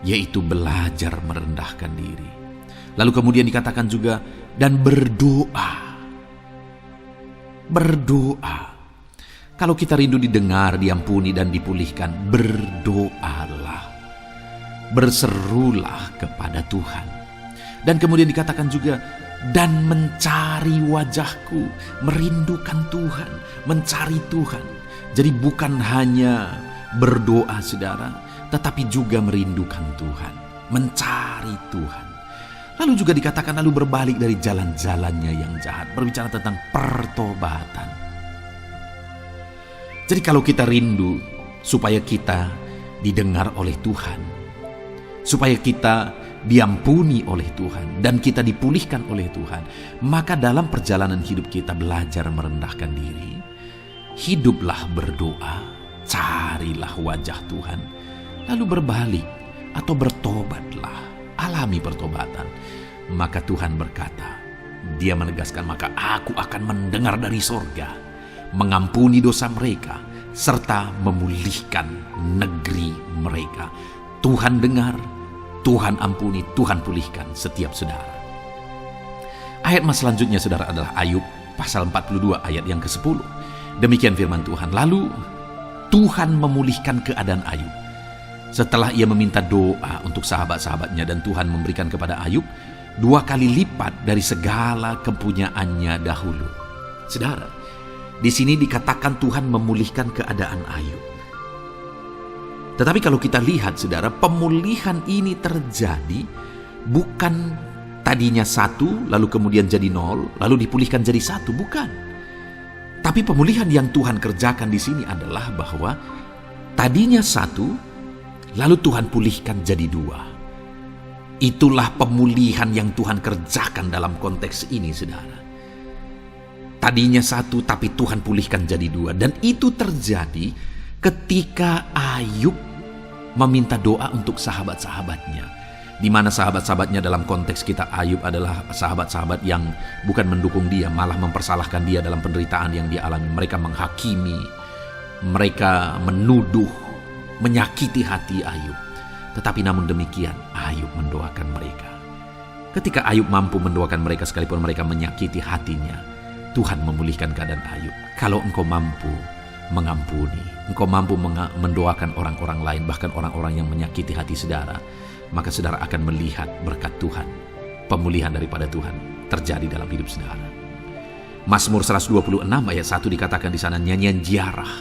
yaitu belajar merendahkan diri. Lalu kemudian dikatakan juga, dan berdoa. Berdoa. Kalau kita rindu didengar, diampuni, dan dipulihkan, berdoalah. Berserulah kepada Tuhan. Dan kemudian dikatakan juga, dan mencari wajahku, merindukan Tuhan, mencari Tuhan. Jadi bukan hanya berdoa, saudara, tetapi juga merindukan Tuhan, mencari Tuhan. Lalu juga dikatakan lalu berbalik dari jalan-jalannya yang jahat, berbicara tentang pertobatan. Jadi kalau kita rindu supaya kita didengar oleh Tuhan, supaya kita diampuni oleh Tuhan, dan kita dipulihkan oleh Tuhan, maka dalam perjalanan hidup kita belajar merendahkan diri. Hiduplah berdoa, carilah wajah Tuhan, lalu berbalik atau bertobatlah, alami pertobatan. Maka Tuhan berkata, Dia menegaskan, maka aku akan mendengar dari sorga, mengampuni dosa mereka, serta memulihkan negeri mereka. Tuhan dengar, Tuhan ampuni, Tuhan pulihkan setiap saudara. Ayat mas selanjutnya saudara adalah Ayub pasal 42 ayat yang ke-10. Demikian firman Tuhan. Lalu Tuhan memulihkan keadaan Ayub. Setelah ia meminta doa untuk sahabat-sahabatnya, dan Tuhan memberikan kepada Ayub 2 kali lipat dari segala kepunyaannya dahulu. Saudara, di sini dikatakan Tuhan memulihkan keadaan Ayub. Tetapi kalau kita lihat saudara, pemulihan ini terjadi bukan tadinya 1, lalu kemudian jadi 0, lalu dipulihkan jadi 1, bukan. Tapi pemulihan yang Tuhan kerjakan di sini adalah bahwa tadinya 1, lalu Tuhan pulihkan jadi 2. Itulah pemulihan yang Tuhan kerjakan dalam konteks ini, saudara. Tadinya 1, tapi Tuhan pulihkan jadi 2. Dan itu terjadi ketika Ayub meminta doa untuk sahabat-sahabatnya. Di mana sahabat-sahabatnya dalam konteks kita Ayub adalah sahabat-sahabat yang bukan mendukung dia, malah mempersalahkan dia dalam penderitaan yang dia alami. Mereka menghakimi, mereka menuduh, menyakiti hati Ayub. Tetapi namun demikian, Ayub mendoakan mereka. Ketika Ayub mampu mendoakan mereka sekalipun mereka menyakiti hatinya, Tuhan memulihkan keadaan Ayub. Kalau engkau mampu mengampuni, engkau mampu mendoakan orang-orang lain, bahkan orang-orang yang menyakiti hati saudara, maka saudara akan melihat berkat Tuhan, pemulihan daripada Tuhan terjadi dalam hidup saudara. Mazmur 126 ayat 1 dikatakan di sana, nyanyian ziarah.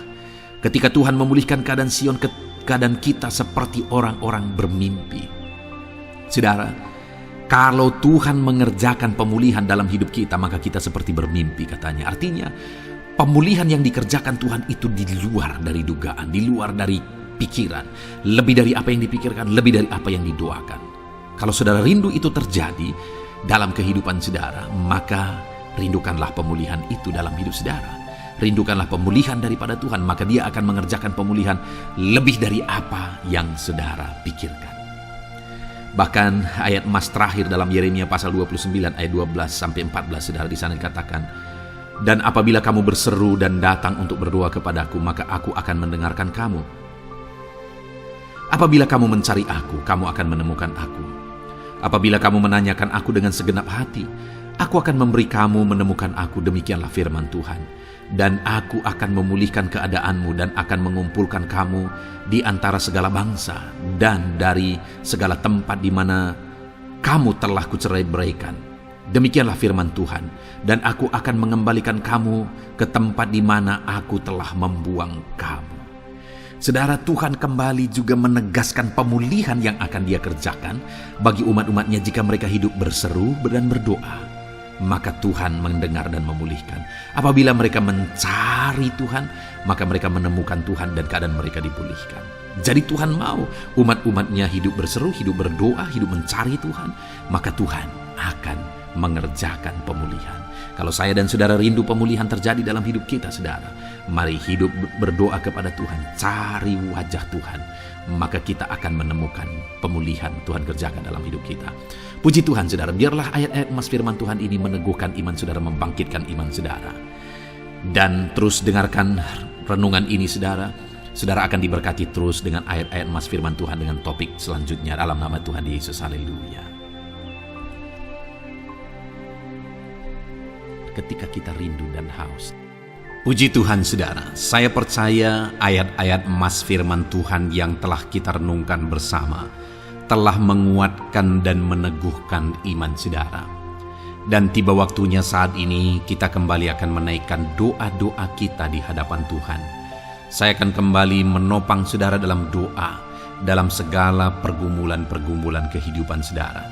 Ketika Tuhan memulihkan keadaan Sion, keadaan kita seperti orang-orang bermimpi. Saudara, kalau Tuhan mengerjakan pemulihan dalam hidup kita, maka kita seperti bermimpi katanya. Artinya, pemulihan yang dikerjakan Tuhan itu di luar dari dugaan, di luar dari pikiran, lebih dari apa yang dipikirkan, lebih dari apa yang didoakan. Kalau saudara rindu itu terjadi dalam kehidupan saudara, maka rindukanlah pemulihan itu dalam hidup saudara. Rindukanlah pemulihan daripada Tuhan, maka Dia akan mengerjakan pemulihan lebih dari apa yang saudara pikirkan. Bahkan ayat emas terakhir dalam Yeremia pasal 29 ayat 12 sampai 14 saudara, di sana dikatakan, dan apabila kamu berseru dan datang untuk berdoa kepadaku, maka aku akan mendengarkan kamu. Apabila kamu mencari aku, kamu akan menemukan aku. Apabila kamu menanyakan aku dengan segenap hati, aku akan memberi kamu menemukan aku, demikianlah firman Tuhan. Dan aku akan memulihkan keadaanmu dan akan mengumpulkan kamu di antara segala bangsa dan dari segala tempat di mana kamu telah kucerai-beraikan. Demikianlah firman Tuhan. Dan aku akan mengembalikan kamu ke tempat di mana aku telah membuang kamu. Saudara, Tuhan kembali juga menegaskan pemulihan yang akan Dia kerjakan bagi umat-umatnya jika mereka hidup berseru dan berdoa. Maka Tuhan mendengar dan memulihkan. Apabila mereka mencari Tuhan, maka mereka menemukan Tuhan dan keadaan mereka dipulihkan. Jadi Tuhan mau umat-umatnya hidup berseru, hidup berdoa, hidup mencari Tuhan, maka Tuhan akan mengerjakan pemulihan. Kalau saya dan saudara rindu pemulihan terjadi dalam hidup kita, saudara, mari hidup berdoa kepada Tuhan, cari wajah Tuhan, maka kita akan menemukan pemulihan Tuhan kerjakan dalam hidup kita. Puji Tuhan saudara, biarlah ayat-ayat emas firman Tuhan ini meneguhkan iman saudara, membangkitkan iman saudara. Dan terus dengarkan renungan ini saudara. Saudara akan diberkati terus dengan ayat-ayat emas firman Tuhan dengan topik selanjutnya dalam nama Tuhan Yesus. Haleluya. Ketika kita rindu dan haus. Puji Tuhan saudara, saya percaya ayat-ayat emas firman Tuhan yang telah kita renungkan bersama telah menguatkan dan meneguhkan iman saudara. Dan tiba waktunya saat ini kita kembali akan menaikkan doa-doa kita di hadapan Tuhan. Saya akan kembali menopang saudara dalam doa, dalam segala pergumulan-pergumulan kehidupan saudara.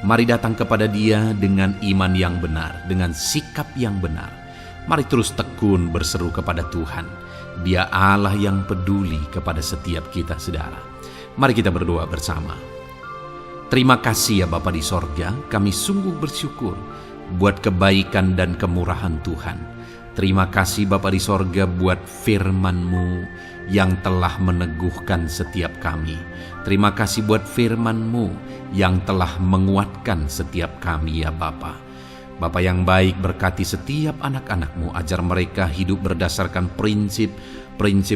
Mari datang kepada Dia dengan iman yang benar, dengan sikap yang benar. Mari terus tekun berseru kepada Tuhan. Dia Allah yang peduli kepada setiap kita, saudara. Mari kita berdoa bersama. Terima kasih ya Bapa di sorga, kami sungguh bersyukur buat kebaikan dan kemurahan Tuhan. Terima kasih Bapa di sorga buat firman-Mu yang telah meneguhkan setiap kami. Terima kasih buat firman-Mu yang telah menguatkan setiap kami ya Bapa. Bapa yang baik, berkati setiap anak-anak-Mu, ajar mereka hidup berdasarkan prinsip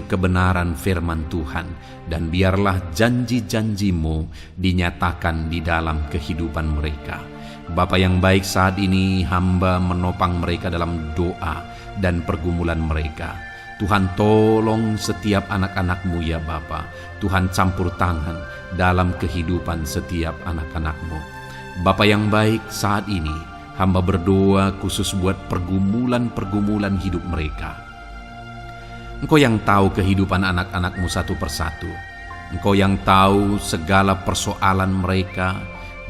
kebenaran firman Tuhan. Dan biarlah janji-janji-Mu dinyatakan di dalam kehidupan mereka. Bapa yang baik, saat ini hamba menopang mereka dalam doa dan pergumulan mereka. Tuhan tolong setiap anak-anak-Mu ya Bapa. Tuhan campur tangan dalam kehidupan setiap anak-anak-Mu. Bapa yang baik, saat ini hamba berdoa khusus buat pergumulan-pergumulan hidup mereka. Engkau yang tahu kehidupan anak-anak-Mu satu persatu. Engkau yang tahu segala persoalan mereka,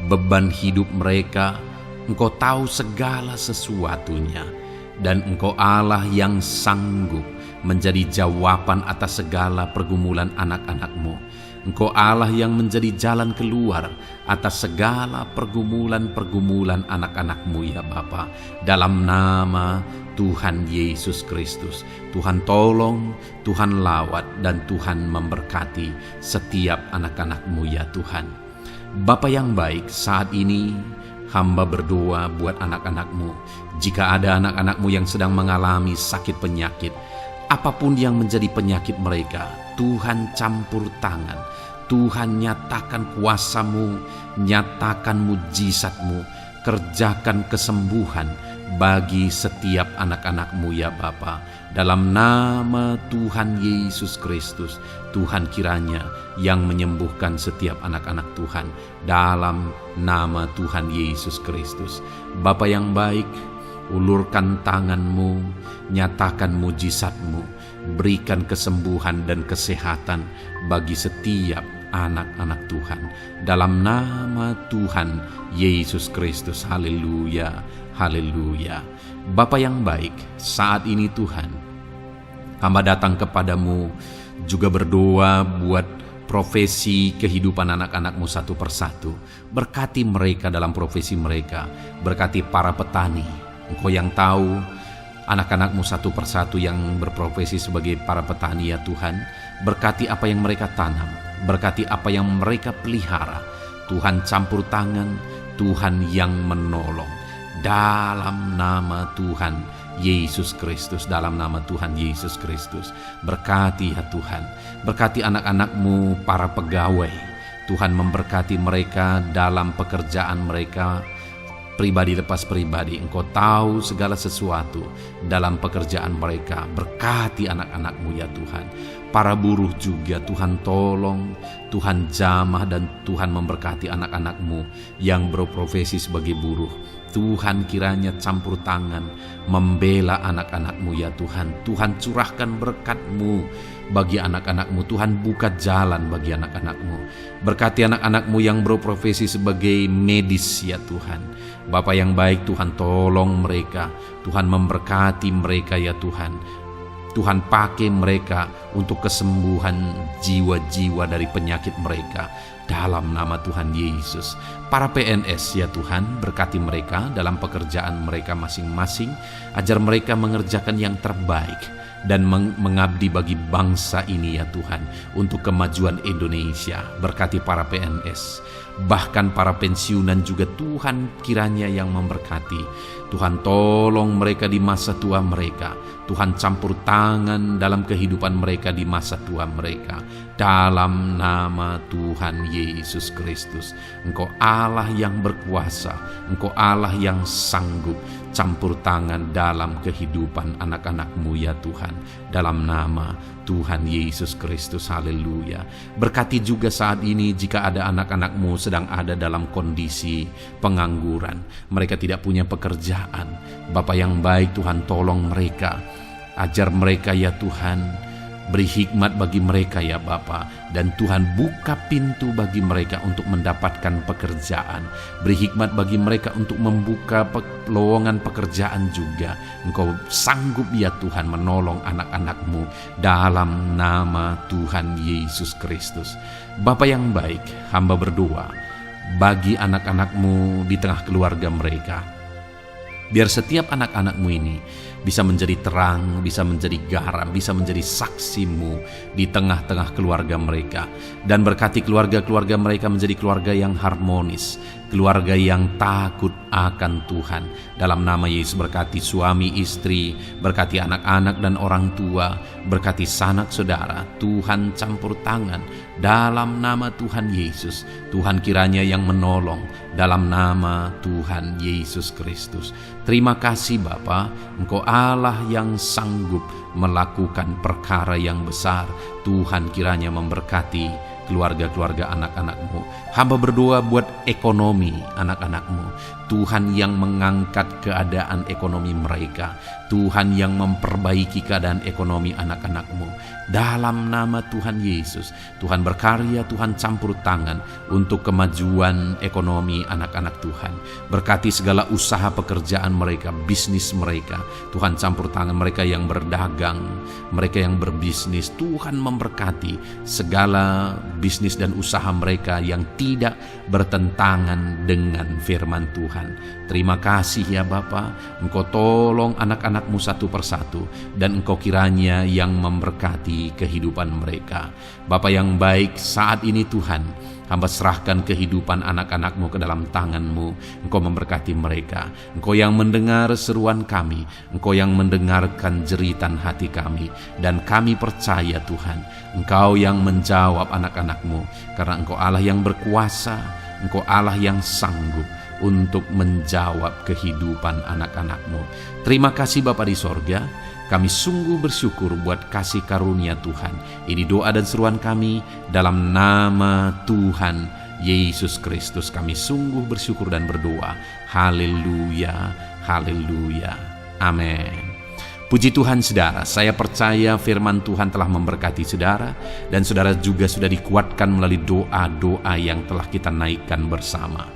beban hidup mereka. Engkau tahu segala sesuatunya. Dan Engkau Allah yang sanggup menjadi jawaban atas segala pergumulan anak-anak-Mu. Engkau Allah yang menjadi jalan keluar atas segala pergumulan-pergumulan anak-anak-Mu ya Bapa. Dalam nama Tuhan Yesus Kristus, Tuhan tolong, Tuhan lawat, dan Tuhan memberkati setiap anak-anak-Mu ya Tuhan. Bapa yang baik, saat ini hamba berdoa buat anak-anak-Mu. Jika ada anak-anak-Mu yang sedang mengalami sakit penyakit, apapun yang menjadi penyakit mereka, Tuhan campur tangan. Tuhan nyatakan kuasa-Mu, nyatakan mujizat-Mu, kerjakan kesembuhan bagi setiap anak-anak-Mu ya Bapa. Dalam nama Tuhan Yesus Kristus, Tuhan kiranya yang menyembuhkan setiap anak-anak Tuhan. Dalam nama Tuhan Yesus Kristus. Bapa yang baik, ulurkan tangan-Mu, nyatakan mujizat-Mu, berikan kesembuhan dan kesehatan bagi setiap anak-anak Tuhan. Dalam nama Tuhan Yesus Kristus. Haleluya, haleluya. Bapa yang baik, saat ini Tuhan, hamba datang kepadamu juga berdoa buat profesi kehidupan anak-anak-Mu satu persatu. Berkati mereka dalam profesi mereka. Berkati para petani. Engkau yang tahu anak-anak-Mu satu persatu yang berprofesi sebagai para petani ya Tuhan. Berkati apa yang mereka tanam. Berkati apa yang mereka pelihara. Tuhan campur tangan, Tuhan yang menolong. Dalam nama Tuhan Yesus Kristus, dalam nama Tuhan Yesus Kristus. Berkati ya Tuhan. Berkati anak-anak-Mu para pegawai. Tuhan memberkati mereka dalam pekerjaan mereka, pribadi lepas pribadi. Engkau tahu segala sesuatu dalam pekerjaan mereka. Berkati anak-anak-Mu ya Tuhan. Para buruh juga Tuhan tolong, Tuhan jamah, dan Tuhan memberkati anak-anak-Mu yang berprofesi sebagai buruh. Tuhan kiranya campur tangan membela anak-anak-Mu ya Tuhan. Tuhan curahkan berkat-Mu bagi anak-anak-Mu. Tuhan buka jalan bagi anak-anak-Mu. Berkati anak-anak-Mu yang berprofesi sebagai medis ya Tuhan. Bapa yang baik, Tuhan tolong mereka. Tuhan memberkati mereka ya Tuhan. Tuhan pakai mereka untuk kesembuhan jiwa-jiwa dari penyakit mereka. Dalam nama Tuhan Yesus. Para PNS ya Tuhan, berkati mereka dalam pekerjaan mereka masing-masing. Ajar mereka mengerjakan yang terbaik dan mengabdi bagi bangsa ini ya Tuhan, untuk kemajuan Indonesia. Berkati para PNS, bahkan para pensiunan juga Tuhan kiranya yang memberkati. Tuhan tolong mereka di masa tua mereka. Tuhan campur tangan dalam kehidupan mereka di masa tua mereka. Dalam nama Tuhan Yesus Kristus. Engkau Allah yang berkuasa. Engkau Allah yang sanggup. Campur tangan dalam kehidupan anak-anak-Mu ya Tuhan. Dalam nama Tuhan Yesus Kristus. Haleluya. Berkati juga saat ini jika ada anak-anak-Mu sedang ada dalam kondisi pengangguran. Mereka tidak punya pekerjaan. Bapa yang baik, Tuhan tolong mereka. Ajar mereka ya Tuhan Beri hikmat bagi mereka ya Bapa, dan Tuhan buka pintu bagi mereka untuk mendapatkan pekerjaan. Beri hikmat bagi mereka untuk membuka lowongan pekerjaan juga. Engkau sanggup ya Tuhan menolong anak-anak-Mu dalam nama Tuhan Yesus Kristus. Bapa yang baik, hamba berdoa bagi anak-anak-Mu di tengah keluarga mereka. Biar setiap anak-anak-Mu ini bisa menjadi terang, bisa menjadi garam, bisa menjadi saksi-Mu di tengah-tengah keluarga mereka. Dan berkati keluarga-keluarga mereka menjadi keluarga yang harmonis, keluarga yang takut akan Tuhan. Dalam nama Yesus berkati suami istri, berkati anak-anak dan orang tua, berkati sanak saudara. Tuhan campur tangan dalam nama Tuhan Yesus. Tuhan kiranya yang menolong dalam nama Tuhan Yesus Kristus. Terima kasih Bapa, Engkau Allah yang sanggup melakukan perkara yang besar. Tuhan kiranya memberkati keluarga-keluarga anak-anak-Mu. Hamba berdoa buat ekonomi anak-anak-Mu. Tuhan yang mengangkat keadaan ekonomi mereka. Tuhan yang memperbaiki keadaan ekonomi anak-anak-Mu. Dalam nama Tuhan Yesus, Tuhan berkarya, Tuhan campur tangan untuk kemajuan ekonomi anak-anak Tuhan. Berkati segala usaha pekerjaan mereka, bisnis mereka. Tuhan campur tangan mereka yang berdagang, mereka yang berbisnis. Tuhan memberkati segala bisnis dan usaha mereka yang tidak bertentangan dengan firman Tuhan. Terima kasih ya Bapa, Engkau tolong anak-anak-Mu satu persatu, dan Engkau kiranya yang memberkati kehidupan mereka. Bapa yang baik, saat ini Tuhan, hamba serahkan kehidupan anak-anak-Mu ke dalam tangan-Mu. Engkau memberkati mereka. Engkau yang mendengar seruan kami, Engkau yang mendengarkan jeritan hati kami, dan kami percaya Tuhan, Engkau yang menjawab anak-anak-Mu, karena Engkau Allah yang berkuasa, Engkau Allah yang sanggup untuk menjawab kehidupan anak-anak-Mu. Terima kasih Bapa di sorga. Kami sungguh bersyukur buat kasih karunia Tuhan. Ini doa dan seruan kami dalam nama Tuhan Yesus Kristus. Kami sungguh bersyukur dan berdoa. Haleluya, haleluya, amin. Puji Tuhan saudara, saya percaya firman Tuhan telah memberkati saudara, dan saudara juga sudah dikuatkan melalui doa-doa yang telah kita naikkan bersama.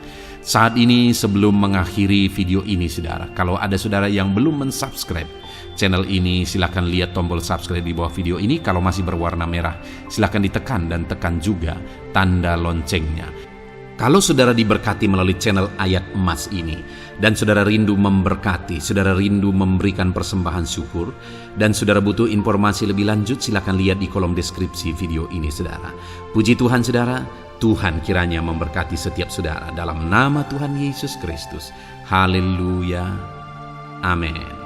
Saat ini sebelum mengakhiri video ini saudara, kalau ada saudara yang belum mensubscribe channel ini, silakan lihat tombol subscribe di bawah video ini. Kalau masih berwarna merah, silakan ditekan dan tekan juga tanda loncengnya. Kalau saudara diberkati melalui channel Ayat Emas ini, dan saudara rindu memberkati, saudara rindu memberikan persembahan syukur, dan saudara butuh informasi lebih lanjut, silakan lihat di kolom deskripsi video ini saudara. Puji Tuhan saudara, Tuhan kiranya memberkati setiap saudara dalam nama Tuhan Yesus Kristus. Haleluya, amin.